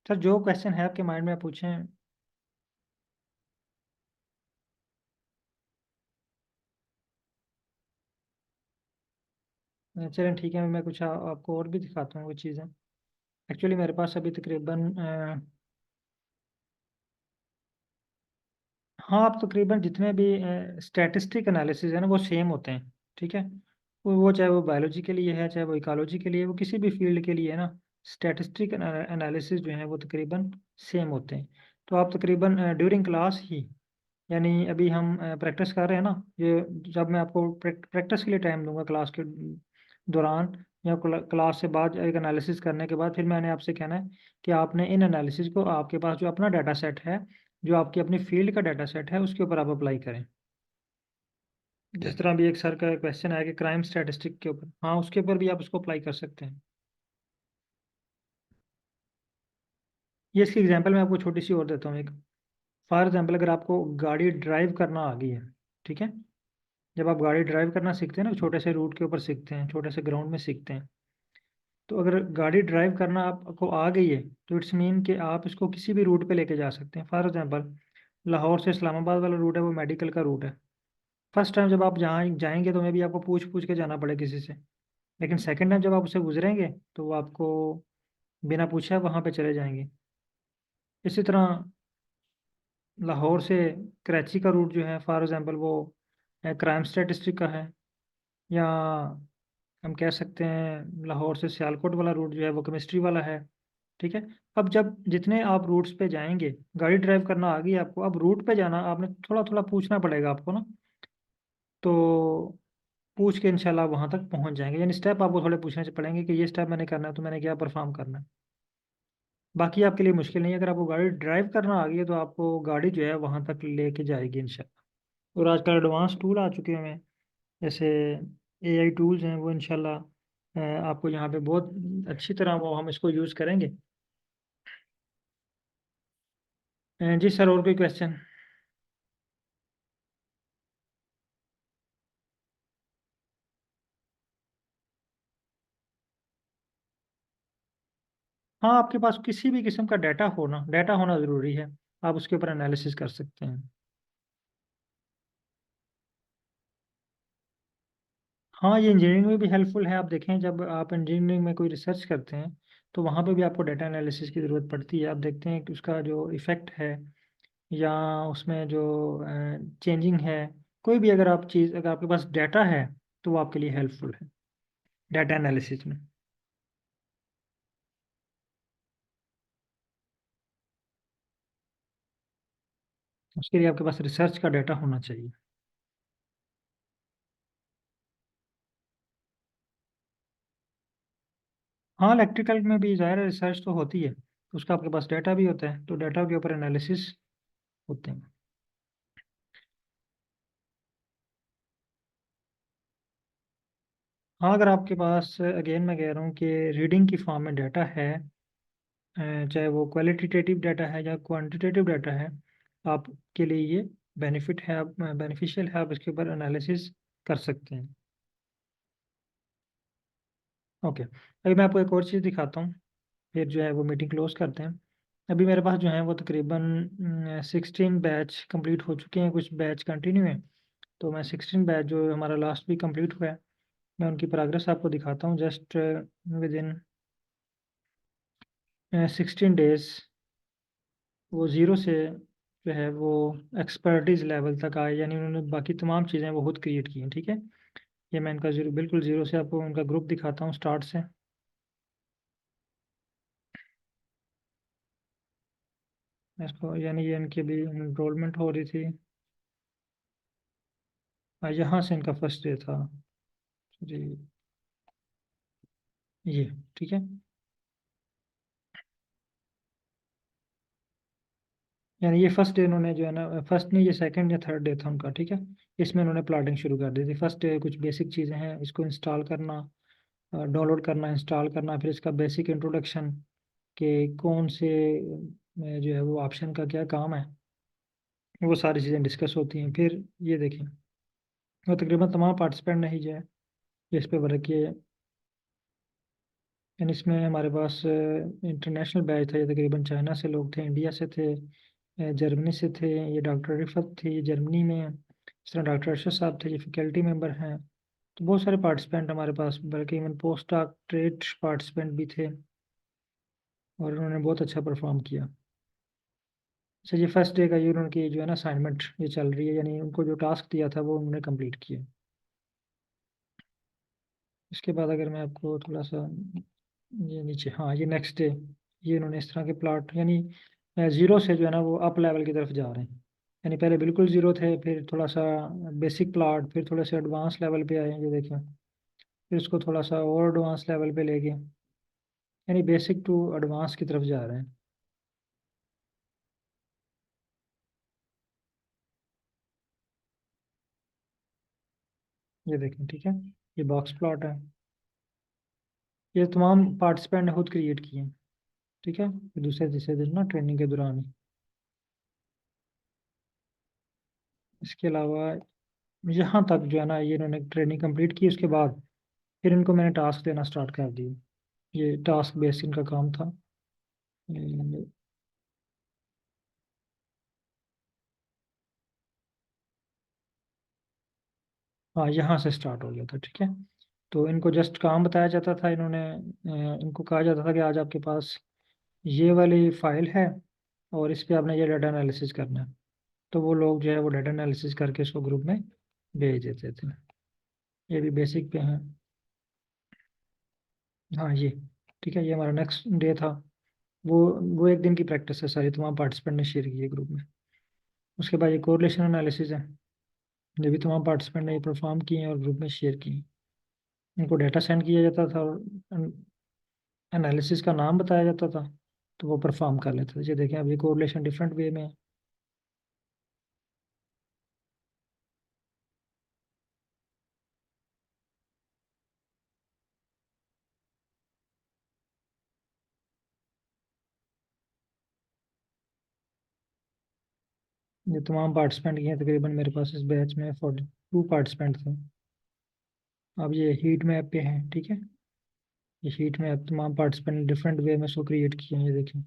सर जो क्वेश्चन है आपके माइंड में आप पूछें। चलें ठीक है, मैं कुछ आपको और भी दिखाता हूँ वो चीज़ें। एक्चुअली मेरे पास अभी तकरीबन हाँ, आप तकरीबन जितने भी स्टैटिस्टिक एनालिसिस है ना, वो सेम होते हैं, ठीक है। वो चाहे वो बायोलॉजी के लिए है, चाहे वो इकोलॉजी के लिए, वो किसी भी फील्ड के लिए है ना, स्टैटिस्टिक एनालिसिस जो है वो तकरीबन सेम होते हैं। तो आप तकरीबन ड्यूरिंग क्लास ही, यानी अभी हम प्रैक्टिस कर रहे हैं ना, ये जब मैं आपको प्रैक्टिस के लिए टाइम दूंगा क्लास के दौरान या क्लास से बाद एक एनालिसिस करने के बाद, फिर मैंने आपसे कहना है कि आपने इन एनालिसिस को आपके पास जो अपना डाटा सेट है, जो आपकी अपनी फील्ड का डाटा सेट है, उसके ऊपर आप अप्लाई करें। जिस तरह भी एक सर का क्वेश्चन आया कि क्राइम स्टैटिस्टिक के ऊपर, हाँ उसके ऊपर भी आप उसको अप्लाई कर सकते हैं। ये इसकी एग्जांपल मैं आपको छोटी सी और देता हूँ एक। फॉर एग्जांपल, अगर आपको गाड़ी ड्राइव करना आ गई है, ठीक है, जब आप गाड़ी ड्राइव करना सीखते हैं ना, छोटे से रूट के ऊपर सीखते हैं, छोटे से ग्राउंड में सीखते हैं, तो अगर गाड़ी ड्राइव करना आपको आ गई है तो इट्स मीन कि आप इसको किसी भी रूट पे लेके जा सकते हैं। फॉर एग्जांपल, लाहौर से इस्लामाबाद वाला रूट है, वो मेडिकल का रूट है। फर्स्ट टाइम जब आप जहाँ जाएंगे तो मे भी आपको पूछ पूछ के जाना पड़े किसी से, लेकिन सेकंड टाइम जब आप उससे गुजरेंगे तो वो आपको बिना पूछे वहाँ पे चले जाएंगे। इसी तरह लाहौर से कराची का रूट जो है, फॉर एग्जांपल, वो क्राइम स्टैटिस्टिक का है, या हम कह सकते हैं लाहौर से सियालकोट वाला रूट जो है वो केमिस्ट्री वाला है। ठीक है। अब जब जितने आप रूट्स पे जाएंगे, गाड़ी ड्राइव करना आ गई आपको, अब रूट पे जाना आपने थोड़ा थोड़ा पूछना पड़ेगा आपको ना, तो पूछ के इंशाल्लाह वहां तक पहुंच जाएंगे। यानी स्टेप आपको थोड़े पूछने से पड़ेंगे कि ये स्टेप मैंने करना है तो मैंने क्या परफॉर्म करना है। बाकी आपके लिए मुश्किल नहीं है, अगर आपको गाड़ी ड्राइव करना आ गई है तो आपको गाड़ी जो है वहां तक लेके जाएगी इंशाल्लाह। और आजकल एडवांस टूल आ चुके हैं, जैसे एआई टूल्स हैं, वो इंशाल्लाह आपको यहाँ पे बहुत अच्छी तरह वो हम इसको यूज़ करेंगे। जी सर, और कोई क्वेश्चन? हाँ, आपके पास किसी भी किस्म का डाटा हो ना, डाटा होना ज़रूरी है, आप उसके ऊपर एनालिसिस कर सकते हैं। हाँ, ये इंजीनियरिंग में भी हेल्पफुल है। आप देखें, जब आप इंजीनियरिंग में कोई रिसर्च करते हैं तो वहाँ पे भी आपको डाटा एनालिसिस की ज़रूरत पड़ती है। आप देखते हैं कि उसका जो इफ़ेक्ट है या उसमें जो चेंजिंग है, कोई भी अगर आप चीज़, अगर आपके पास डाटा है तो वो आपके लिए हेल्पफुल है डाटा एनालिसिस में। उसके लिए आपके पास रिसर्च का डाटा होना चाहिए। हाँ, इलेक्ट्रिकल में भी ज़ाहिर है रिसर्च तो होती है, तो उसका आपके पास डाटा भी होता है, तो डाटा के ऊपर एनालिसिस होते हैं। हाँ, अगर आपके पास, अगेन मैं कह रहा हूँ कि रीडिंग की फॉर्म में डाटा है, चाहे वो क्वालिटेटिव डाटा है या क्वांटिटेटिव डाटा है, आपके लिए ये बेनिफिट है, आप बेनिफिशियल है, आप इसके ऊपर एनालिसिस कर सकते हैं। ओके, अभी मैं आपको एक और चीज़ दिखाता हूँ, फिर जो है वो मीटिंग क्लोज करते हैं। अभी मेरे पास जो है वो तकरीबन 16 बैच कंप्लीट हो चुके हैं, कुछ बैच कंटिन्यू है, तो मैं 16 बैच जो हमारा लास्ट वीक कंप्लीट हुआ है, मैं उनकी प्रोग्रेस आपको दिखाता हूँ। जस्ट विद इन 16 डेज वो ज़ीरो से जो है वो एक्सपर्टीज लेवल तक आए, यानी उन्होंने बाकी तमाम चीज़ें वो खुद क्रिएट की हैं। ठीक है, ये मैं इनका ज़ीरो, बिल्कुल ज़ीरो से आपको उनका ग्रुप दिखाता हूँ स्टार्ट से। इसको, यानी ये इनकी भी इनरोलमेंट हो रही थी, यहाँ से इनका फर्स्ट डे था जी, ये। ठीक है, यानी ये फर्स्ट डे इन्होंने जो है ना, फर्स्ट नहीं, ये सेकंड या थर्ड डे था उनका। ठीक है, इसमें इन्होंने प्लॉटिंग शुरू कर दी थी। फर्स्ट डे कुछ बेसिक चीज़ें हैं, इसको इंस्टॉल करना, डाउनलोड करना, इंस्टॉल करना, फिर इसका बेसिक इंट्रोडक्शन कि कौन से जो है वो ऑप्शन का क्या काम है, वो सारी चीज़ें डिस्कस होती हैं। फिर ये देखें, वो तकरीबन तमाम पार्टिसिपेंट ने ही जो है इस पे वर्क किए। यानी इसमें हमारे पास इंटरनेशनल बैच था, ये तकरीबन चाइना से लोग थे, इंडिया से थे, जर्मनी से थे, ये डॉक्टर रिफत थी, ये जर्मनी में, इस तरह डॉक्टर अरशद साहब थे, ये फैकल्टी मेंबर हैं। तो बहुत सारे पार्टिसिपेंट हमारे पास, बल्कि इवन पोस्ट डॉक्टरेट पार्टिसिपेंट भी थे, और उन्होंने बहुत अच्छा परफॉर्म किया। अच्छा, ये फर्स्ट डे का ये उनकी जो है ना असाइनमेंट ये चल रही है, यानी उनको जो टास्क दिया था वो उन्होंने कंप्लीट किया। इसके बाद अगर मैं आपको थोड़ा सा, ये नीचे, हाँ, ये नेक्स्ट डे, ये इन्होंने इस तरह के प्लॉट, यानी ज़ीरो से जो है ना वो अप लेवल की तरफ जा रहे हैं। यानी पहले बिल्कुल ज़ीरो थे, फिर थोड़ा सा बेसिक प्लॉट, फिर थोड़े से एडवांस लेवल पे आए, ये देखिए, फिर इसको थोड़ा सा और एडवांस लेवल पे ले गए, यानी बेसिक टू एडवांस की तरफ जा रहे हैं। ये देखें, ठीक है, ये बॉक्स प्लॉट है, ये तमाम पार्टिसिपेंट ने खुद क्रिएट किए हैं, ठीक है, ये दूसरे तीसरे दिन ना ट्रेनिंग के दौरान ही। इसके अलावा यहाँ तक जो है ना ये इन्होंने ट्रेनिंग कंप्लीट की, उसके बाद फिर इनको मैंने टास्क देना स्टार्ट कर दिए। ये टास्क बेस्ड इनका काम था। ये- हाँ, यहाँ से स्टार्ट हो गया था, ठीक है। तो इनको जस्ट काम बताया जाता था, इनको कहा जाता था कि आज आपके पास ये वाली फाइल है और इस पे आपने ये डाटा एनालिसिस करना है। तो वो लोग जो है वो डाटा एनालिसिस करके इसको ग्रुप में भेज देते थे। ये भी बेसिक पे हैं। हाँ, ये ठीक है, ये हमारा नेक्स्ट डे था। वो वो एक दिन की प्रैक्टिस है सारी, तमाम पार्टिसिपेंट ने शेयर की है ग्रुप में। उसके बाद ये कोरिलेशन एनालिसिस है, ये भी तमाम पार्टिसिपेंट ने ये परफॉर्म किए हैं और ग्रुप में शेयर किए हैं। इनको डाटा सेंड किया जाता था और एनालिसिस का नाम बताया जाता था, तो वो परफॉर्म कर लेते थे। ये देखें, अभी कोरिलेशन डिफरेंट वे में है। ये तमाम पार्टिसिपेंट किए हैं, तकरीबन मेरे पास इस बैच में 42 पार्टिसिपेंट थे। अब ये हीट मैप पे है, ठीक है, ये हीट मैप तमाम पार्टिसिपेंट डिफरेंट वे में इसको क्रिएट किए हैं, ये देखें।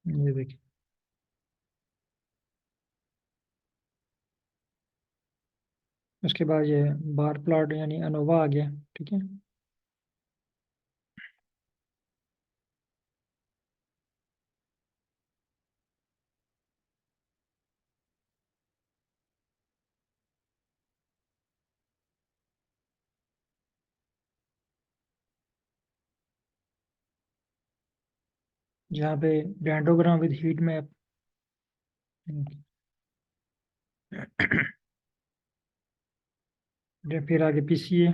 ये देखें, उसके बाद ये बार प्लॉट यानी अनोवा आ गया, ठीक है। जहाँ पे डेंडोग्राम विद हीट मैप, फिर आगे पीसीए,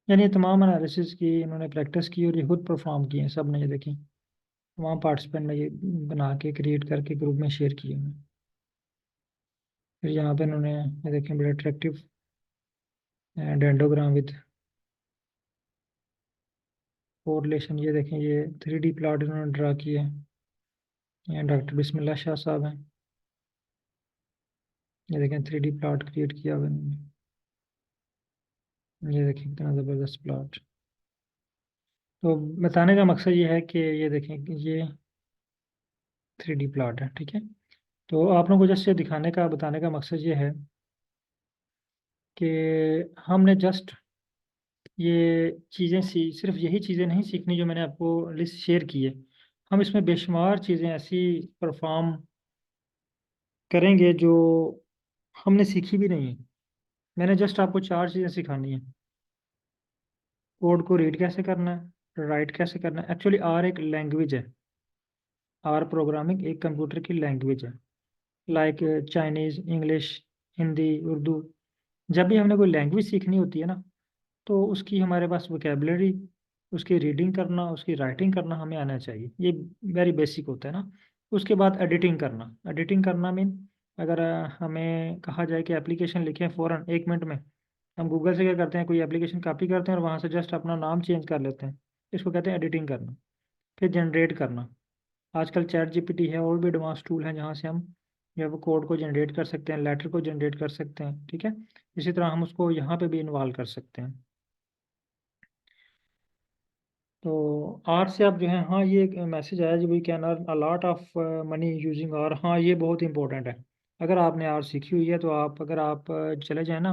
यानी ये तमाम एनालिसिस की इन्होंने प्रैक्टिस की और ये खुद परफॉर्म किए हैं सब ने, ये देखें, तमाम पार्टिसिपेंट ने ये बना के क्रिएट करके ग्रुप में शेयर किए हैं। फिर यहाँ पे इन्होंने ये देखें बड़े अट्रैक्टिव डेंडोग्राम विद कोरिलेशन, ये देखें, ये 3D प्लॉट इन्होंने ड्रा किए हैं। ये डॉक्टर बिस्मिल्लाह शाह साहब हैं, ये देखें 3D प्लॉट क्रिएट किया हुआ इन्होंने। ये देखें कितना ज़बरदस्त प्लॉट। तो बताने का मकसद ये है कि ये देखें कि ये 3D प्लॉट है, ठीक है। तो आप लोगों को जैसे दिखाने का बताने का मकसद ये है कि हमने जस्ट ये चीज़ें सिर्फ यही चीज़ें नहीं सीखनी जो मैंने आपको लिस्ट शेयर की है। हम इसमें बेशुमार चीज़ें ऐसी परफॉर्म करेंगे जो हमने सीखी भी नहीं है। मैंने जस्ट आपको 4 चीज़ें सिखानी है। कोड को रीड कैसे करना है, राइट कैसे करना है। एक्चुअली आर एक लैंग्वेज है, आर प्रोग्रामिंग एक कंप्यूटर की लैंग्वेज है, like Chinese, English, Hindi, Urdu. जब भी हमने कोई लैंग्वेज सीखनी होती है ना, तो उसकी हमारे पास वोकेबलरी, उसकी रीडिंग करना, उसकी राइटिंग करना हमें आना चाहिए, ये वेरी बेसिक होता है ना। उसके बाद एडिटिंग करना मीन, अगर हमें कहा जाए कि एप्लीकेशन लिखें फ़ौरन 1 मिनट में, हम गूगल से क्या करते हैं, कोई एप्लीकेशन कॉपी करते हैं और वहाँ से जस्ट अपना नाम चेंज कर लेते हैं, इसको कहते हैं एडिटिंग करना। फिर जनरेट करना, आजकल चैट जीपीटी है और भी एडवांस टूल हैं जहाँ से हम जो है वो कोड को जनरेट कर सकते हैं, लेटर को जनरेट कर सकते हैं, ठीक है। इसी तरह हम उसको यहाँ पे भी इन्वॉल्व कर सकते हैं। तो आर से आप जो है, हाँ, ये एक मैसेज आया जी, we can earn a lot of money using R. हाँ, ये बहुत इंपॉर्टेंट है। अगर आपने आर सीखी हुई है तो अगर आप चले जाए ना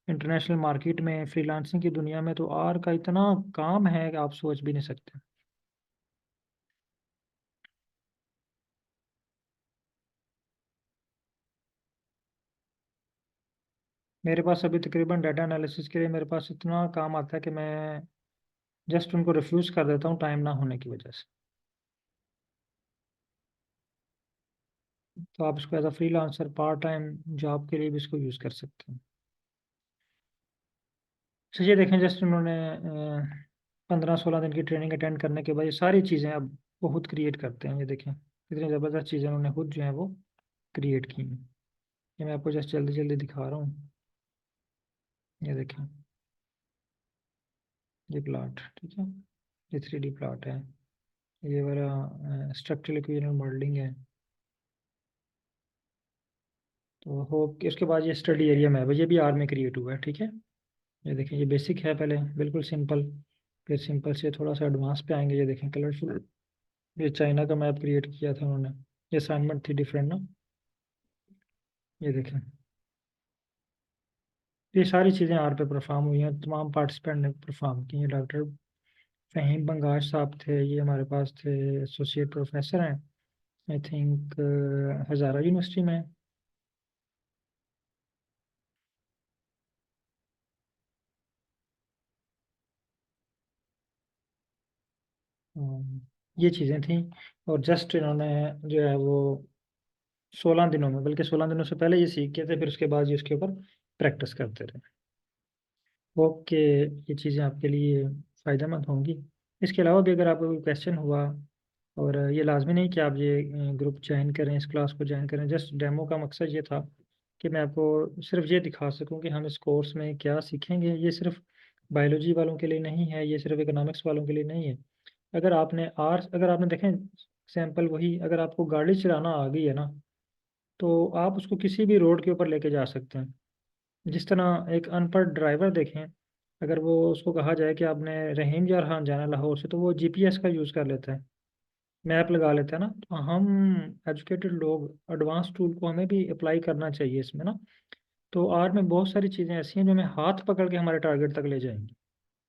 इंटरनेशनल मार्केट में, फ्रीलांसिंग की दुनिया में, तो आर का इतना काम है कि आप सोच भी नहीं सकते। मेरे पास अभी तकरीबन डाटा एनालिसिस के लिए मेरे पास इतना काम आता है कि मैं जस्ट उनको रिफ्यूज कर देता हूँ टाइम ना होने की वजह से। तो आप इसको as a freelancer part time job के लिए भी इसको यूज़ कर सकते हैं। तो ये देखें, जस्ट उन्होंने 15-16 दिन की ट्रेनिंग अटेंड करने के बाद ये सारी चीज़ें अब वो खुद क्रिएट करते हैं। ये देखें कितनी ज़बरदस्त चीज़ें उन्होंने खुद जो है वो क्रिएट की हैं। ये मैं आपको जस्ट जल्दी जल्दी दिखा रहा हूँ। ये देखें, ये प्लाट, ठीक है, ये 3D प्लाट है, ये वाला स्ट्रक्चरल इक्विवेलेंट मॉडलिंग है। तो होप कि उसके बाद ये स्टडी एरिया में है, ये भी आर में क्रिएट हुआ है, ठीक है। ये देखें, ये बेसिक है पहले बिल्कुल सिंपल, फिर सिंपल से थोड़ा सा एडवांस पे आएंगे। ये देखें कलरफुल, ये चाइना का मैप क्रिएट किया था उन्होंने, ये असाइनमेंट थी डिफरेंट ना। ये देखें, ये सारी चीज़ें आर पे परफॉर्म हुई हैं, तमाम पार्टिसिपेंट ने परफॉर्म की हैं। डॉक्टर फ़हीम बंगाश साहब थे, ये हमारे पास थे, एसोसिएट प्रोफेसर हैं आई थिंक हज़ारा यूनिवर्सिटी में। ये चीज़ें थी, और जस्ट इन्होंने जो है वो 16 दिनों में, बल्कि 16 दिनों से पहले ये सीख गए थे, फिर उसके बाद ये उसके ऊपर प्रैक्टिस करते रहे। ओके, ये चीज़ें आपके लिए फ़ायदेमंद होंगी। इसके अलावा भी अगर आपको कोई क्वेश्चन हुआ, और ये लाजमी नहीं कि आप ये ग्रुप ज्वाइन करें, इस क्लास को ज्वाइन करें, जस्ट डेमो का मकसद ये था कि मैं आपको सिर्फ ये दिखा सकूं कि हम इस कोर्स में क्या सीखेंगे। ये सिर्फ बायोलॉजी वालों के लिए नहीं है, ये सिर्फ इकोनॉमिक्स वालों के लिए नहीं है। अगर आपने देखें सैंपल, वही अगर आपको गाड़ी चलाना आ गई है ना, तो आप उसको किसी भी रोड के ऊपर लेके जा सकते हैं। जिस तरह एक अनपढ़ ड्राइवर देखें, अगर वो उसको कहा जाए कि आपने रहीम यार खान जाना है लाहौर से, तो वो जीपीएस का यूज़ कर लेता है, मैप लगा लेते हैं ना। तो हम एजुकेटेड लोग एडवांस टूल को हमें भी अप्लाई करना चाहिए इसमें ना। तो आर में बहुत सारी चीज़ें ऐसी हैं जो हमें हाथ पकड़ के हमारे टारगेट तक ले जाएंगी।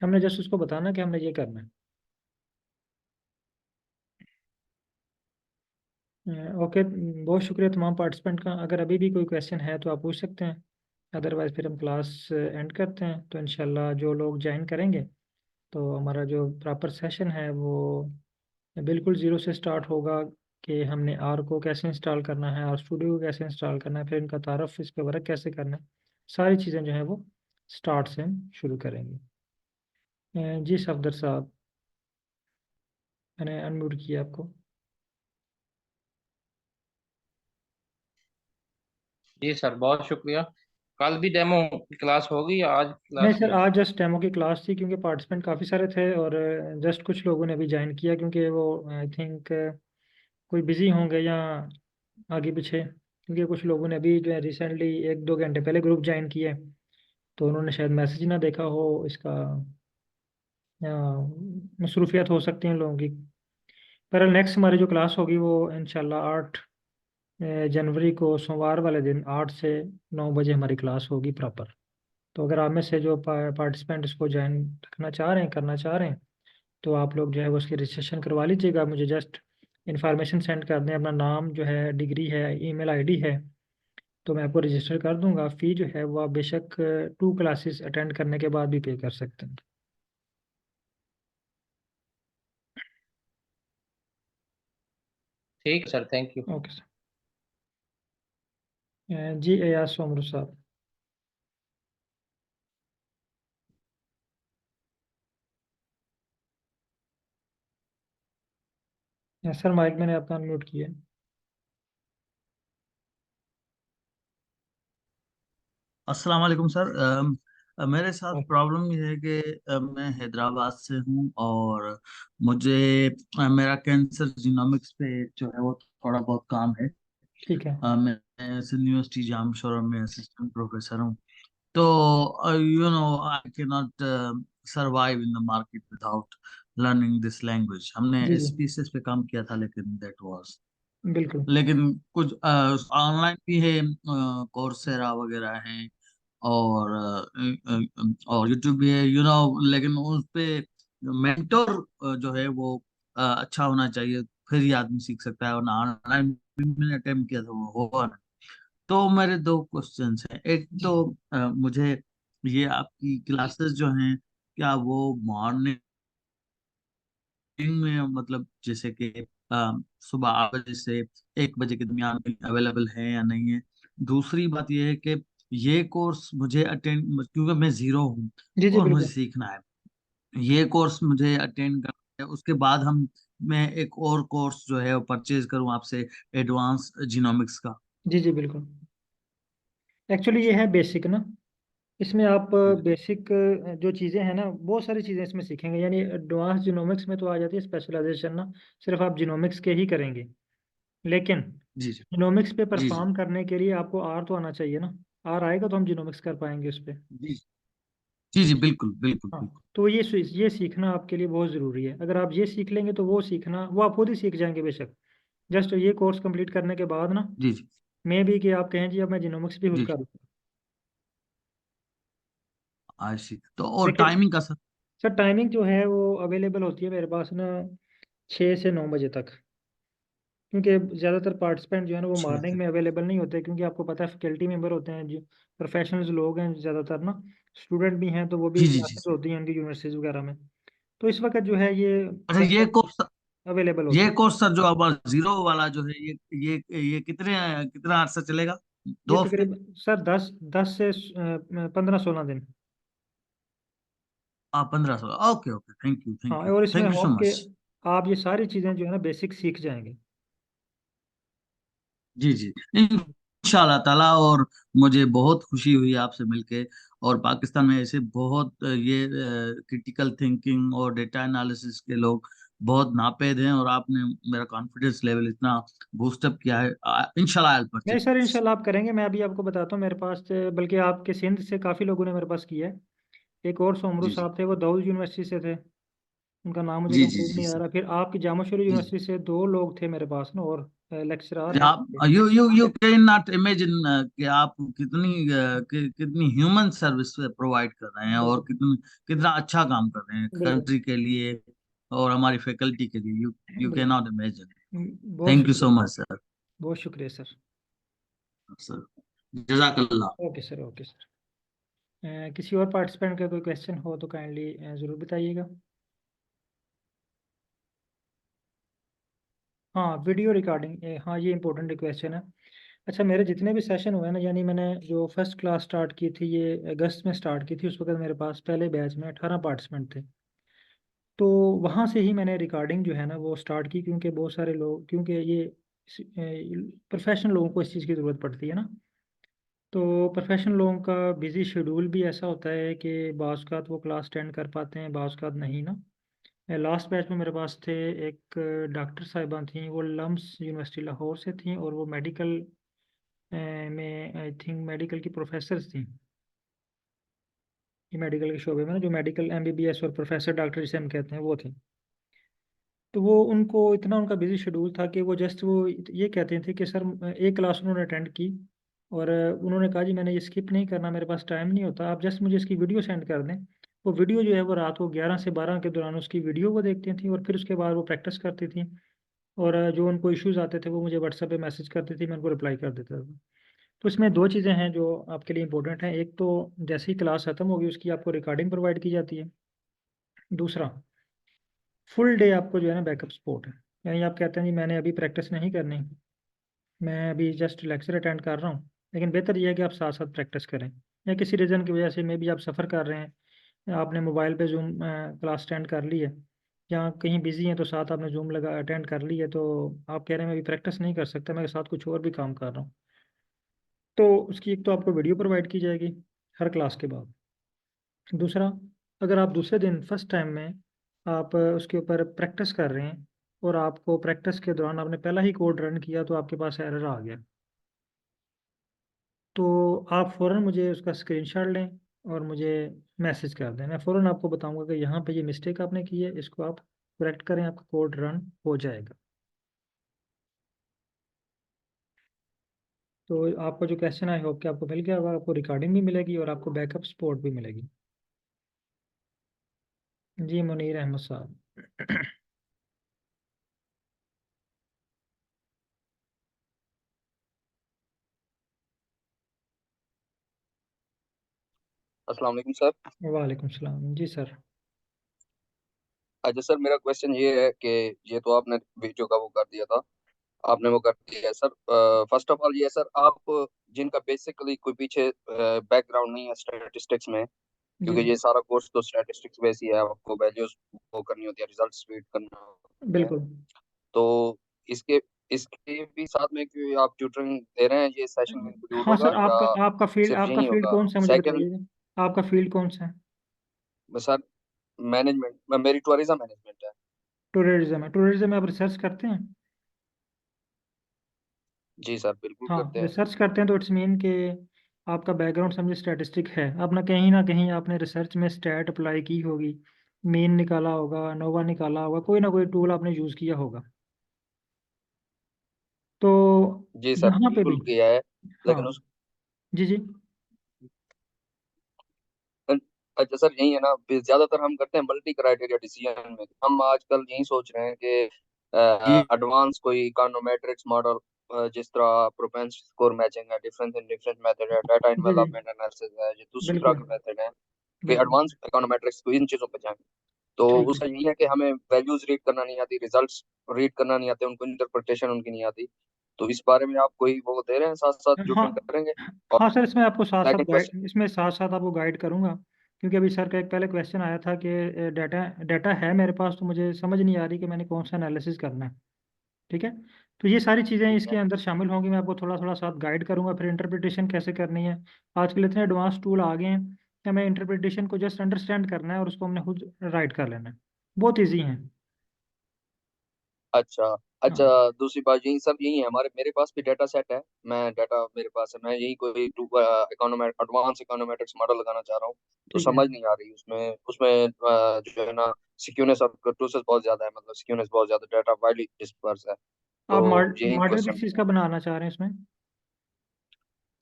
हमने जस्ट उसको बताना कि हमने ये करना है। ओके, बहुत शुक्रिया तमाम पार्टिसिपेंट का। अगर अभी भी कोई क्वेश्चन है तो आप पूछ सकते हैं, अदरवाइज फिर हम क्लास एंड करते हैं। तो इंशाल्लाह जो लोग ज्वाइन करेंगे, तो हमारा जो प्रॉपर सेशन है वो बिल्कुल ज़ीरो से स्टार्ट होगा, कि हमने आर को कैसे इंस्टॉल करना है, आर स्टूडियो को कैसे इंस्टॉल करना है, फिर इनका तारफ़, इस पर वर्क कैसे करना है, सारी चीज़ें जो हैं वो स्टार्ट से हम शुरू करेंगे। जी सफदर साहब, मैंने अनम्यूट किया आपको। जी सर, बहुत शुक्रिया। कल भी डेमो क्लास होगी या आज नहीं क्लास सर, ही है? आज जस्ट डेमो की क्लास थी, क्योंकि पार्टिसिपेंट काफ़ी सारे थे, और जस्ट कुछ लोगों ने अभी ज्वाइन किया, क्योंकि वो आई थिंक कोई बिज़ी होंगे या आगे पीछे, क्योंकि कुछ लोगों ने अभी जो है रिसेंटली 1-2 घंटे पहले ग्रुप ज्वाइन किया है, तो उन्होंने शायद मैसेज ना देखा हो इसका, या मसरूफियत हो सकती हैं लोगों की। पर नेक्स्ट हमारी जो क्लास होगी वो इंशाल्लाह 8 जनवरी को सोमवार वाले दिन 8 से 9 बजे हमारी क्लास होगी प्रॉपर। तो अगर आप में से जो पार्टिसिपेंट इसको ज्वाइन रखना चाह रहे हैं, करना चाह रहे हैं, तो आप लोग जो है वो उसकी रजिस्ट्रेशन करवा लीजिएगा। मुझे जस्ट इन्फॉर्मेशन सेंड कर दें, अपना नाम जो है, डिग्री है, ईमेल आईडी है, तो मैं आपको रजिस्टर कर दूंगा। फ़ी जो है वो आप बेशक 2 क्लासेस अटेंड करने के बाद भी पे कर सकते हैं। ठीक है sir, thank you. Okay sir. जी एयाज सोमरू साहब। सर माइक मैंने आपका अनम्यूट किया है। अस्सलाम वालेकुम सर। मेरे साथ और प्रॉब्लम ये है कि मैं हैदराबाद से हूँ, और मुझे मेरा कैंसर जीनोमिक्स पे जो है वो थोड़ा बहुत काम है। ठीक है। मैं यूनिवर्सिटी जामशोरा में असिस्टेंट प्रोफेसर हूँ। तो you know I can not survive in the market without learning this language. हमने जी जी, स्पीसेस पे काम किया था, लेकिन दैट वाज, बिल्कुल। लेकिन कुछ ऑनलाइन भी है, कोर्सेरा वगैरह है, और और यूट्यूब भी है, लेकिन उस पे मेंटोर जो है वो अच्छा होना चाहिए, फिर ही आदमी सीख सकता है, और ऑनलाइन भी मैंने अटेम्प्ट किया था, वो हुआ नहीं। तो मेरे दो क्वेश्चंस हैं। एक तो मुझे ये आपकी क्लासेस जो हैं, क्या वो मॉर्निंग में मतलब जैसे कि सुबह 8 बजे से 1 बजे के दरमियान अवेलेबल है या नहीं है। दूसरी बात यह है कि ये कोर्स मुझे अटेंड, क्योंकि मैं जीरो हूँ जी जी और मुझे बिल्कुल। सीखना है, ये कोर्स मुझे अटेंड करना है, उसके बाद हम मैं एक और कोर्स जो है वो परचेज करूँ आपसे, एडवांस जीनोमिक्स का। जी जी बिल्कुल। एक्चुअली ये है बेसिक ना, इसमें आप बेसिक जो चीज़ें हैं ना, बहुत सारी चीज़ें इसमें सीखेंगे। यानी एडवांस जीनोमिक्स में तो आ जाती है स्पेशलाइजेशन ना, सिर्फ आप जीनोमिक्स के ही करेंगे। लेकिन जी जी जीनोमिक्स पे जी जी परफॉर्म करने के लिए आपको आर तो आना चाहिए ना। आर आएगा तो हम जीनोमिक्स कर पाएंगे उस पर। जी जी जी, बिल्कुल बिल्कुल हाँ, बिल्कुल। तो ये सीखना आपके लिए बहुत ज़रूरी है। अगर आप ये सीख लेंगे तो वो सीखना वो आप खुद ही सीख जाएंगे बेशक। जस्ट ये कोर्स कंप्लीट करने के बाद ना, जी जी मे भी कि आप कहें जी अब मैं जीनोमिक्स भी खुद जी, कर लूँ। आई सी। तो और लेकिन टाइमिंग का सर? सर टाइमिंग जो है वो अवेलेबल होती है मेरे पास ना 6 से 9 बजे तक। क्योंकि ज़्यादातर पार्टिसिपेंट जो है ना वो ठीक मॉर्निंग है। में अवेलेबल नहीं होते, क्योंकि आपको पता है फैकल्टी मेंबर होते हैं जो प्रोफेशनल्स लोग हैं ज़्यादातर ना, स्टूडेंट भी हैं तो वो भी जी जी जी क्लासेस जी। होती हैं उनकी यूनिवर्सिटीज़ वगैरह में। तो इस वक्त जो है ये अच्छा, अवेलेबल ये होते हैं। कोर्स सर जो अब जीरो वाला जो है, ये कितना अर्सा चलेगा? ये 2 हफ्ते? तकरीबन सर 10 से 15 16 दिन। 15 16, ओके ओके, थैंक यू हाँ, थैंक यू और इसमें थैंक यू सो होप के मच। आप ये सारी चीज़ें जो है ना बेसिक सीख जाएंगे। जी जी, इंशाल्लाह ताला। और मुझे बहुत खुशी हुई आपसे मिलके। और पाकिस्तान में ऐसे बहुत ये क्रिटिकल थिंकिंग और डेटा एनालिसिस के लोग बहुत नापेद हैं, और आपने मेरा कॉन्फिडेंस लेवल इतना बूस्टअप किया है। इंशाल्लाह आई विल नहीं परचेज सर, दिस। इंशाल्लाह आप करेंगे। मैं अभी आपको बताता हूँ मेरे पास बल्कि आपके सिंध से काफ़ी लोगों ने मेरे पास किया है। एक और सोमरू जी जी साहब थे, वो दाऊद यूनिवर्सिटी से थे, उनका नाम मुझे जी जी कंप्लीट जी नहीं आ सर। रहा। फिर आपकी जामा शरीफ जी जी। यूनिवर्सिटी से 2 लोग थे मेरे पास ना, और लेक्चरार हैं आप आपके। यू कैन नॉट इमेजिन कि आप कितनी ह्यूमन सर्विस प्रोवाइड कर रहे हैं, और बिल्कुल कितना अच्छा काम कर रहे हैं बिल्कुल। कंट्री के लिए और हमारी फैकल्टी के लिए। यू कैन बिल्कुल। Not imagine. बहुत थैंक यू सो शुक्रिया। Much sir. बहुत शुक्रिया सर। सर, जजाकल्ला। Okay sir, okay sir. किसी और पार्टिसिपेंट का कोई क्वेश्चन हो तो काइंडली ज़रूर बताइएगा। हाँ, वीडियो रिकॉर्डिंग, हाँ ये इंपॉर्टेंट क्वेश्चन है। अच्छा, मेरे जितने भी सेशन हुए ना, यानी मैंने जो फर्स्ट क्लास स्टार्ट की थी ये अगस्त में स्टार्ट की थी, उस वक्त मेरे पास पहले बैच में 18 पार्टिसिपेंट थे। तो वहाँ से ही मैंने रिकॉर्डिंग जो है ना वो स्टार्ट की, क्योंकि बहुत सारे लोग, क्योंकि ये प्रोफेशनल लोगों को इस चीज़ की ज़रूरत पड़ती है ना। तो प्रोफेशनल लोगों का बिजी शेड्यूल भी ऐसा होता है कि बाज़ औक़ात वो क्लास अटेंड कर पाते हैं, बाज़ औक़ात नहीं ना। लास्ट बैच में मेरे पास थे एक डॉक्टर साहिबा थी, वो लम्स यूनिवर्सिटी लाहौर से थी, और वो मेडिकल में आई थिंक मेडिकल की प्रोफेसर थी। ये मेडिकल के शोबे में ना, जो मेडिकल एमबीबीएस और प्रोफेसर डॉक्टर जिसे हम कहते हैं वो थे। तो वो उनको इतना उनका बिजी शेड्यूल था कि वो जस्ट वो ये कहते थे कि सर एक क्लास उन्होंने अटेंड की, और उन्होंने कहा जी मैंने ये स्किप नहीं करना, मेरे पास टाइम नहीं होता, आप जस्ट मुझे इसकी वीडियो सेंड कर दें। वो वीडियो जो है वो रात को 11 से 12 के दौरान उसकी वीडियो को देखती थी, और फिर उसके बाद वो प्रैक्टिस करती थी। और जो उनको इश्यूज आते थे वो मुझे व्हाट्सएप पे मैसेज करती थी, मैं उनको रिप्लाई कर देता था। तो इसमें दो चीज़ें हैं जो आपके लिए इंपॉर्टेंट हैं। एक तो जैसे ही क्लास खत्म होगी उसकी आपको रिकॉर्डिंग प्रोवाइड की जाती है। दूसरा, फुल डे आपको जो है ना बैकअप सपोर्ट है। यानी आप कहते हैं जी मैंने अभी प्रैक्टिस नहीं करनी, मैं अभी जस्ट लेक्चर अटेंड कर रहा हूँ, लेकिन बेहतर यह है कि आप साथ साथ प्रैक्टिस करें। या किसी रीज़न की वजह से मे भी आप सफ़र कर रहे हैं, या आपने मोबाइल पे जूम क्लास अटेंड कर ली है, या कहीं बिजी हैं तो साथ आपने जूम लगा अटेंड कर ली है, तो आप कह रहे हैं मैं अभी प्रैक्टिस नहीं कर सकता, मैं साथ कुछ और भी काम कर रहा हूँ, तो उसकी एक तो आपको वीडियो प्रोवाइड की जाएगी हर क्लास के बाद। दूसरा, अगर आप दूसरे दिन फर्स्ट टाइम में आप उसके ऊपर प्रैक्टिस कर रहे हैं, और आपको प्रैक्टिस के दौरान आपने पहला ही कोड रन किया तो आपके पास एरर आ गया, तो आप फ़ौरन मुझे उसका स्क्रीनशॉट लें और मुझे मैसेज कर दें। मैं फ़ौरन आपको बताऊंगा कि यहाँ पे ये मिस्टेक आपने की है, इसको आप करेक्ट करें, आपका कोड रन हो जाएगा। तो आपका जो क्वेश्चन आई होप कि आपको मिल गया होगा, आपको रिकॉर्डिंग भी मिलेगी और आपको बैकअप सपोर्ट भी मिलेगी। जी मुनीर अहमद साहब। अस्सलाम वालेकुम सर। वालेकुम सलाम जी सर। अच्छा सर, मेरा क्वेश्चन ये है कि ये तो आपने वीडियो का वो कर दिया था, आपने वो कर दिया है सर। फर्स्ट ऑफ ऑल ये सर, आप जिनका बेसिकली कोई पीछे बैकग्राउंड नहीं है स्टैटिस्टिक्स में, जी क्योंकि जी ये सारा कोर्स तो स्टैटिस्टिक्स बेस ही है, आपको वैल्यूज वो करनी होती है, रिजल्ट्स रीड करना होता है। बिल्कुल। तो इसके इसके भी साथ में कि आप ट्यूटरिंग दे रहे हैं, ये सेशन में इंक्लूड हाँ होगा सर, या सिर्फ आपका यही फील्ड होगा? कौन सा है मुझे सेकंड बताइएगा, आपका फील्ड कौन सा है? सर, मैनेजमेंट, मेरी टूरिज्म मैनेजमेंट है। टूरिज्म है, टूरिज्म में आप रिसर्च करते हैं? जी सर, बिल्कुल हाँ, करते हैं। रिसर्च करते हैं तो इट्स मीन कि आपका बैकग्राउंड समझे स्टैटिस्टिक है, आप ना कहीं आपने रिसर्च में स्टैट अप्लाई की होगी, मीन निकाला होगा, नोवा निकाला होगा, कोई ना कोई टूल आपने यूज़ किया होगा। तो जी सर, यहाँ पे भी, बिल्कुल किया है, हाँ, लेकिन उस जी जी अच्छा सर, यही है ना, ज्यादातर हम करते हैं मल्टी क्राइटेरिया डिसीजन में। हम आजकल यही सोच रहे हैं कि ये एडवांस कोई इकोनोमेट्रिक्स मॉडल, जिस तरह प्रोपेंसिटी स्कोर मैचिंग है, डिफरेंस इन डिफरेंस मेथड है, डाटा जी जी इन्वेलपमेंट एनालिसिस है, ये दूसरी तरह बिल्कुल के मेथड है कि बिल्कुल। एडवांस इकोनोमेट्रिक्स को इन चीजों पे जाएं। तो ठीक है। उसका यही है कि हमें वैल्यूज रीड करना नहीं आती, रिजल्ट्स रीड करना नहीं आते, उनको इंटरप्रिटेशन उनकी नहीं आती। तो इस बारे में आप कोई वो दे रहे हैं, साथ साथ हाँ ट्यूटरिंग करेंगे? और हाँ सर, इसमें आपको साथ साथ सेकंड क्वेश्चन। गाइड, इसमें साथ साथ आपको गाइड करूंगा, क्योंकि अभी सर का एक पहले क्वेश्चन आया था कि डाटा डाटा है मेरे पास, तो मुझे समझ नहीं आ रही कि मैंने कौन सा एनालिसिस करना है। ठीक है, तो ये सारी चीज़ें ठीक इसके है। अंदर शामिल होंगी, मैं आपको थोड़ा थोड़ा साथ गाइड करूंगा, फिर इंटरप्रिटेशन कैसे करनी है। आजकल इतने एडवांस टूल आ गए हैं कि हमें इंटरप्रिटेशन को जस्ट अंडरस्टैंड करना है और उसको हमने खुद राइट कर लेना है, बहुत ईजी है। अच्छा अच्छा, हाँ दूसरी बात यही सर, यही है, हमारे मेरे पास भी डाटा सेट है, मैं डाटा मेरे पास है, मैं यही कोई एडवांस इकोनोमेट्रिक्स मॉडल लगाना चाह रहा हूँ। तो ठीक है। समझ नहीं आ रही उसमें उसमें जो है ना, सिक्योरनेस ऑफ कर्टोसिस बहुत ज्यादा है, मतलब सिक्योरनेस बहुत ज्यादा, डाटा वाइडली डिस्पर्स है। आप तो यही मॉडल किस क्वेश्चन चीज़ का बनाना चाह रहे हैं इसमें?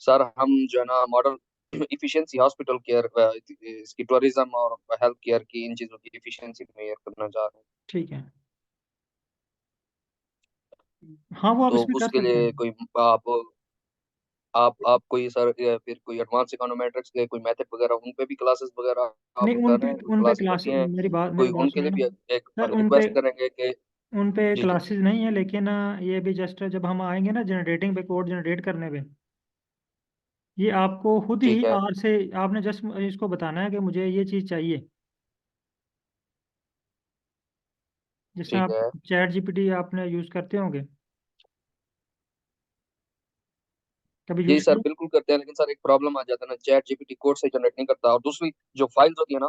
सर, हम जो है ना मॉडल इफिशिएंसी हॉस्पिटल केयर, इसकी टूरिज्म और हेल्थ केयर की, इन चीजों की इफिशिएंसी मेजर करना चाह रहे हैं। ठीक है, हाँ वो आप तो इसमें कर उसके सकते लिए हैं। कोई आप कोई सर, या फिर कोई एडवांस इकोनोमेट्रिक्स के कोई मेथड वगैरह, उन पे भी क्लासेस वगैरह आप नहीं, कर रहे हैं, कोई उन पे क्लास क्लास, होती हैं? मेरी कोई बात उनके सुनिए लिए ना भी एक सर, रिक्वेस्ट करेंगे कि? उन पे जी जी। क्लासेस नहीं है, लेकिन ये भी जस्ट जब हम आएंगे ना जनरेटिंग पे, कोड जनरेट करने पे, ये आपको खुद ही ठीक है। आर से, आपने जस्ट इसको बताना है कि मुझे ये चीज़ चाहिए। जैसे ठीक आप है। चैट जीपीटी आपने यूज़ करते होंगे, कभी जी यूज़ सर, किया? बिल्कुल करते हैं, लेकिन सर एक प्रॉब्लम आ जाता है ना, चैट जीपीटी कोड से जनरेट नहीं करता, और दूसरी जो फाइल्स होती है ना,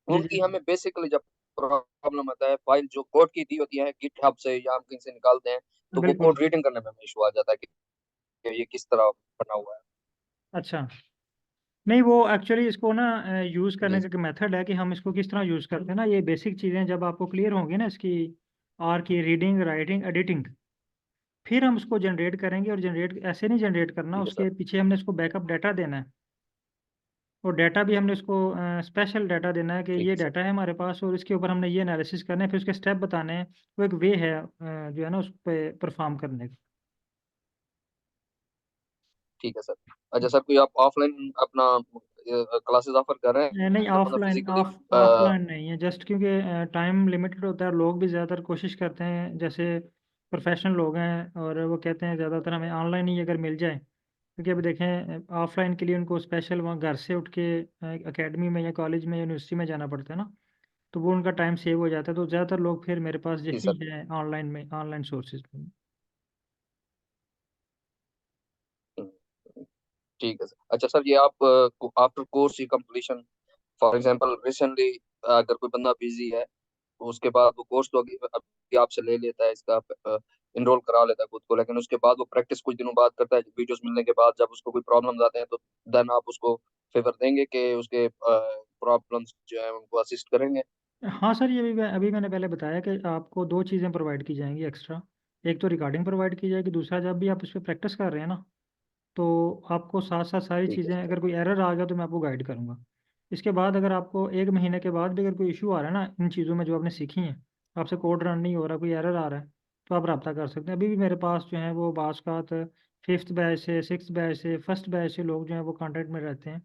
जी उनकी जी हमें बेसिकली जब प्रॉब्लम आता है, फाइल जो कोड की दी होती है गिट हब से या हम कहीं से निकालते हैं, तो वो बिल्कुल। कोड रीडिंग करने में हमें इशू आ जाता है कि ये किस तरह बना हुआ है। अच्छा, नहीं वो एक्चुअली इसको ना यूज़ करने जी का मेथड है कि हम इसको किस तरह यूज़ करते हैं ना, ये बेसिक चीज़ें जब आपको क्लियर होंगी ना इसकी, आर की रीडिंग राइटिंग एडिटिंग, फिर हम उसको जनरेट करेंगे। और जनरेट ऐसे नहीं जनरेट करना, ठीक है सर। उसके पीछे हमने इसको बैकअप डाटा देना है, और डाटा भी हमने उसको स्पेशल डाटा देना है कि ठीक ये है सर। डाटा है हमारे पास और इसके ऊपर हमने ये एनालिसिस करना है, फिर उसके स्टेप बताने हैं। वो एक वे है जो है ना उस पर परफॉर्म करने का। ठीक है सर। अच्छा सर, कोई आप ऑफलाइन अपना क्लासेस ऑफर कर रहे नहीं, हैं, मतलब फिजिकली? ऑफलाइन नहीं है, जस्ट क्योंकि टाइम लिमिटेड होता है, लोग भी ज़्यादातर कोशिश करते हैं, जैसे प्रोफेशनल लोग हैं, और वो कहते हैं ज़्यादातर हमें ऑनलाइन ही अगर मिल जाए, क्योंकि अभी देखें ऑफलाइन के लिए उनको स्पेशल वहाँ घर से उठ के एकेडमी में या कॉलेज में यूनिवर्सिटी में जाना पड़ता है ना, तो वो उनका टाइम सेव हो जाता है, तो ज़्यादातर लोग फिर मेरे पास जी यही सर। है ऑनलाइन में, ऑनलाइन सोर्सेज में। ठीक है सर। अच्छा सर, ये आप after course completion, for example recently, अगर कोई बंदा बिजी है, तो उसके बाद वो कोर्स तो अभी आपसे ले लेता है, इसका इनरोल करा लेता है खुद को, लेकिन उसके बाद वो प्रैक्टिस कुछ दिनों बाद करता है, वीडियोस मिलने के बाद, जब उसको कोई प्रॉब्लम्स आते हैं, तो देन आप उसको फेवर देंगे कि उसके प्रॉब्लम्स जो है उनको असिस्ट करेंगे? हाँ सर, ये भी अभी मैंने पहले बताया कि आपको दो चीज़ें प्रोवाइड की जाएंगी एक्स्ट्रा। एक तो रिकॉर्डिंग प्रोवाइड की जाएगी, दूसरा जब भी आप उस पर प्रैक्टिस कर रहे हैं ना, तो आपको साथ साथ सारी ठीक है चीज़ें, सर। अगर कोई एरर आ गया तो मैं आपको गाइड करूँगा। इसके बाद अगर आपको एक महीने के बाद भी अगर कोई इशू आ रहा है ना इन चीज़ों में जो आपने सीखी हैं, आपसे कोड रन नहीं हो रहा, कोई एरर आ रहा है, तो आप रब्ता कर सकते हैं। अभी भी मेरे पास जो है वो बासकात फिफ्थ बैच से, सिक्स बैच से, फर्स्ट बैच से लोग जो हैं वो कांटेक्ट में रहते हैं,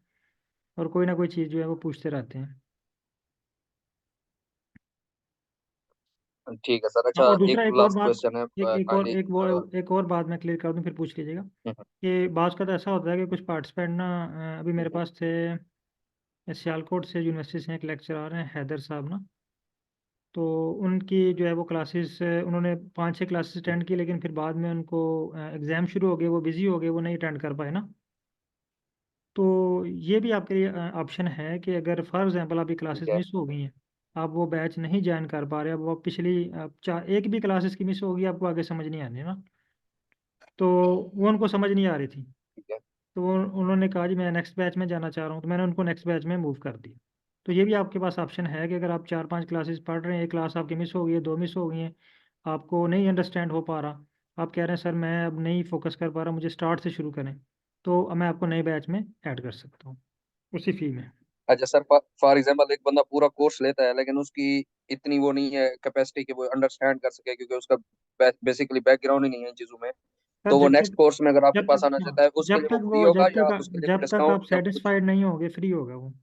और कोई ना कोई चीज़ जो है वो पूछते रहते हैं। ठीक है सर। हाँ, अच्छा, और दूसरा एक और लास्ट बात, क्वेश्चन है काइंडली। एक और बात मैं क्लियर कर दूं, फिर पूछ लीजिएगा कि बात का तो ऐसा होता है कि कुछ पार्टिसिपेंट ना अभी मेरे पास थे सियालकोट से यूनिवर्सिटी से एक लेक्चरर हैं हैदर साहब ना, तो उनकी जो है वो क्लासेस उन्होंने 5-6 क्लासेस अटेंड की, लेकिन फिर बाद में उनको एग्ज़ाम शुरू हो गए, वो बिज़ी हो गए, वो नहीं अटेंड कर पाए ना। तो ये भी आपके लिए ऑप्शन है कि अगर फॉर एग्जांपल आपकी क्लासेस है। मिस हो गई हैं, आप वो बैच नहीं ज्वाइन कर पा रहे, अब वो पिछली एक भी क्लासेस की मिस होगी, आपको आगे समझ नहीं आनी ना, तो वो उनको समझ नहीं आ रही थी, ठीक है। तो उन्होंने कहा जी मैं नेक्स्ट बैच में जाना चाह रहा हूँ, तो मैंने उनको नेक्स्ट बैच में मूव कर दिया। तो ये भी आपके पास ऑप्शन है कि अगर आप 4-5 क्लासेस पढ़ रहे हैं, एक क्लास आपकी मिस हो गई है, 2 मिस हो गई हैं, आपको नहीं अंडरस्टैंड हो पा रहा, आप कह रहे हैं सर मैं अब नहीं फोकस कर पा रहा, मुझे स्टार्ट से शुरू करें, तो मैं आपको नए बैच में ऐड कर सकता हूँ उसी फी में। अच्छा सर, फॉर एग्जांपल एक बंदा पूरा कोर्स लेता है लेकिन उसकी इतनी वो नहीं है कैपेसिटी कि वो अंडरस्टैंड कर सके, क्योंकि उसका बेसिकली बैकग्राउंड ही नहीं है इन चीजों में, सर तो वो नेक्स्ट कोर्स में अगर आपके जब पास तक आना हाँ, चाहता है उसके लिए वो फ्री होगा या उसके लिए कोई जब तक आप डिस्काउंट या कुछ? सेटिस्फाइड नहीं होगे फ्री होगा वो,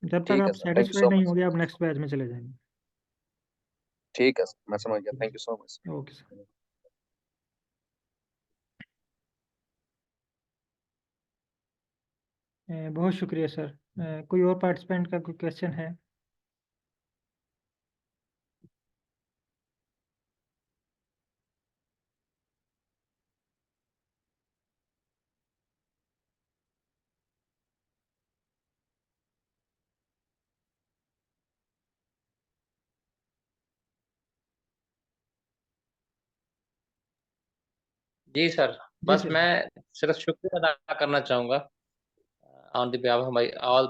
जब तक ठीक है आप sir, thank you satisfied so नहीं मच। होगे आप नेक्स्ट बैच में चले जाएंगे। ठीक है सर, मैं समझ गया। Thank you so much. Okay sir. बहुत शुक्रिया सर। कोई और पार्टिसिपेंट का कोई क्वेश्चन है? जी सर, जी बस सर। मैं सिर्फ शुक्रिया अदा करना चाहूँगा on the behalf of my all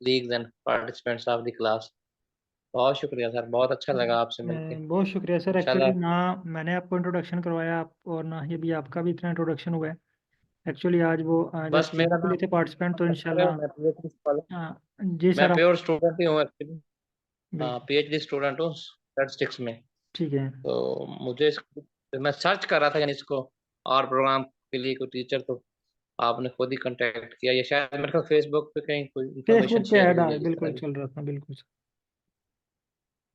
leagues and participants of the class. बहुत शुक्रिया सर, बहुत अच्छा लगा आपसे मिलके। बहुत शुक्रिया सर। एक्चुअली इंशाल्लाह ना मैंने आपको इंट्रोडक्शन करवाया आप, और ना ही अभी आपका भी इतना इंट्रोडक्शन हुआ है। एक्चुअली आज वो बस जस्ट मेरा के लिए थे पार्टिसिपेंट, तो नाम इंशाल्लाह। मैं PhD स्कॉलर, जी मैं सर आप प्योर स्टूडेंट ही हूँ एक्चुअली। बिल्कुल PhD स्टूडेंट हूँ स्टैटिस्टिक्स में। ठीक है। तो मुझे मैं सर्च कर रहा था यानी इसको और प्रोग्राम के लिए कोई टीचर, तो आपने खुद ही कांटेक्ट किया। ये शायद मेरे को फेसबुक पे कहीं कोई इन्फॉर्मेशन फेसबुक पे शेयर ऐड हुई है आया, इस तरह बिल्कुल की। चल रहा था, बिल्कुल सर।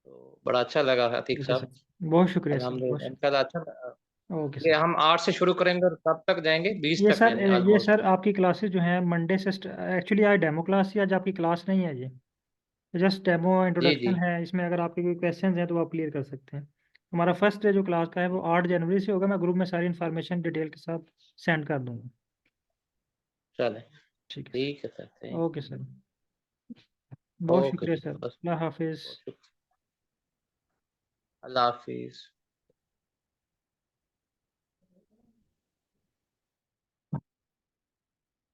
तो बड़ा अच्छा लगा अतीक ठीक है साहब। सर, बहुत शुक्रिया सर, बहुत अल्हम्दुलिल्लाह शुक्रिया। इंशाल्लाह अच्छा। ओके ये सर। हम 8 से शुरू करेंगे और कब तक जाएंगे? 20 ये तक सर यानी ये ऑलमोस्ट। सर आपकी क्लासेस जो हैं मंडे से एक्चुअली आज डेमो क्लास ही, आज आपकी क्लास नहीं है ये, जस्ट डेमो जी जी इंट्रोडक्शन है। इसमें अगर आपके कोई क्वेश्चंस हैं तो आप क्लियर कर सकते हैं। हमारा फर्स्ट डे जो क्लास का है वो 8 जनवरी से होगा, मैं ग्रुप में सारी इन्फॉर्मेशन डिटेल के साथ सेंड कर दूंगा। चलें, ठीक है ठीक है sir, sir. Thank okay sir, you. बहुत ओके शुक्रिया जी, सर। बस अल्लाह हाफिज़। बहुत शुक्रिया। अल्लाह हाफिज़।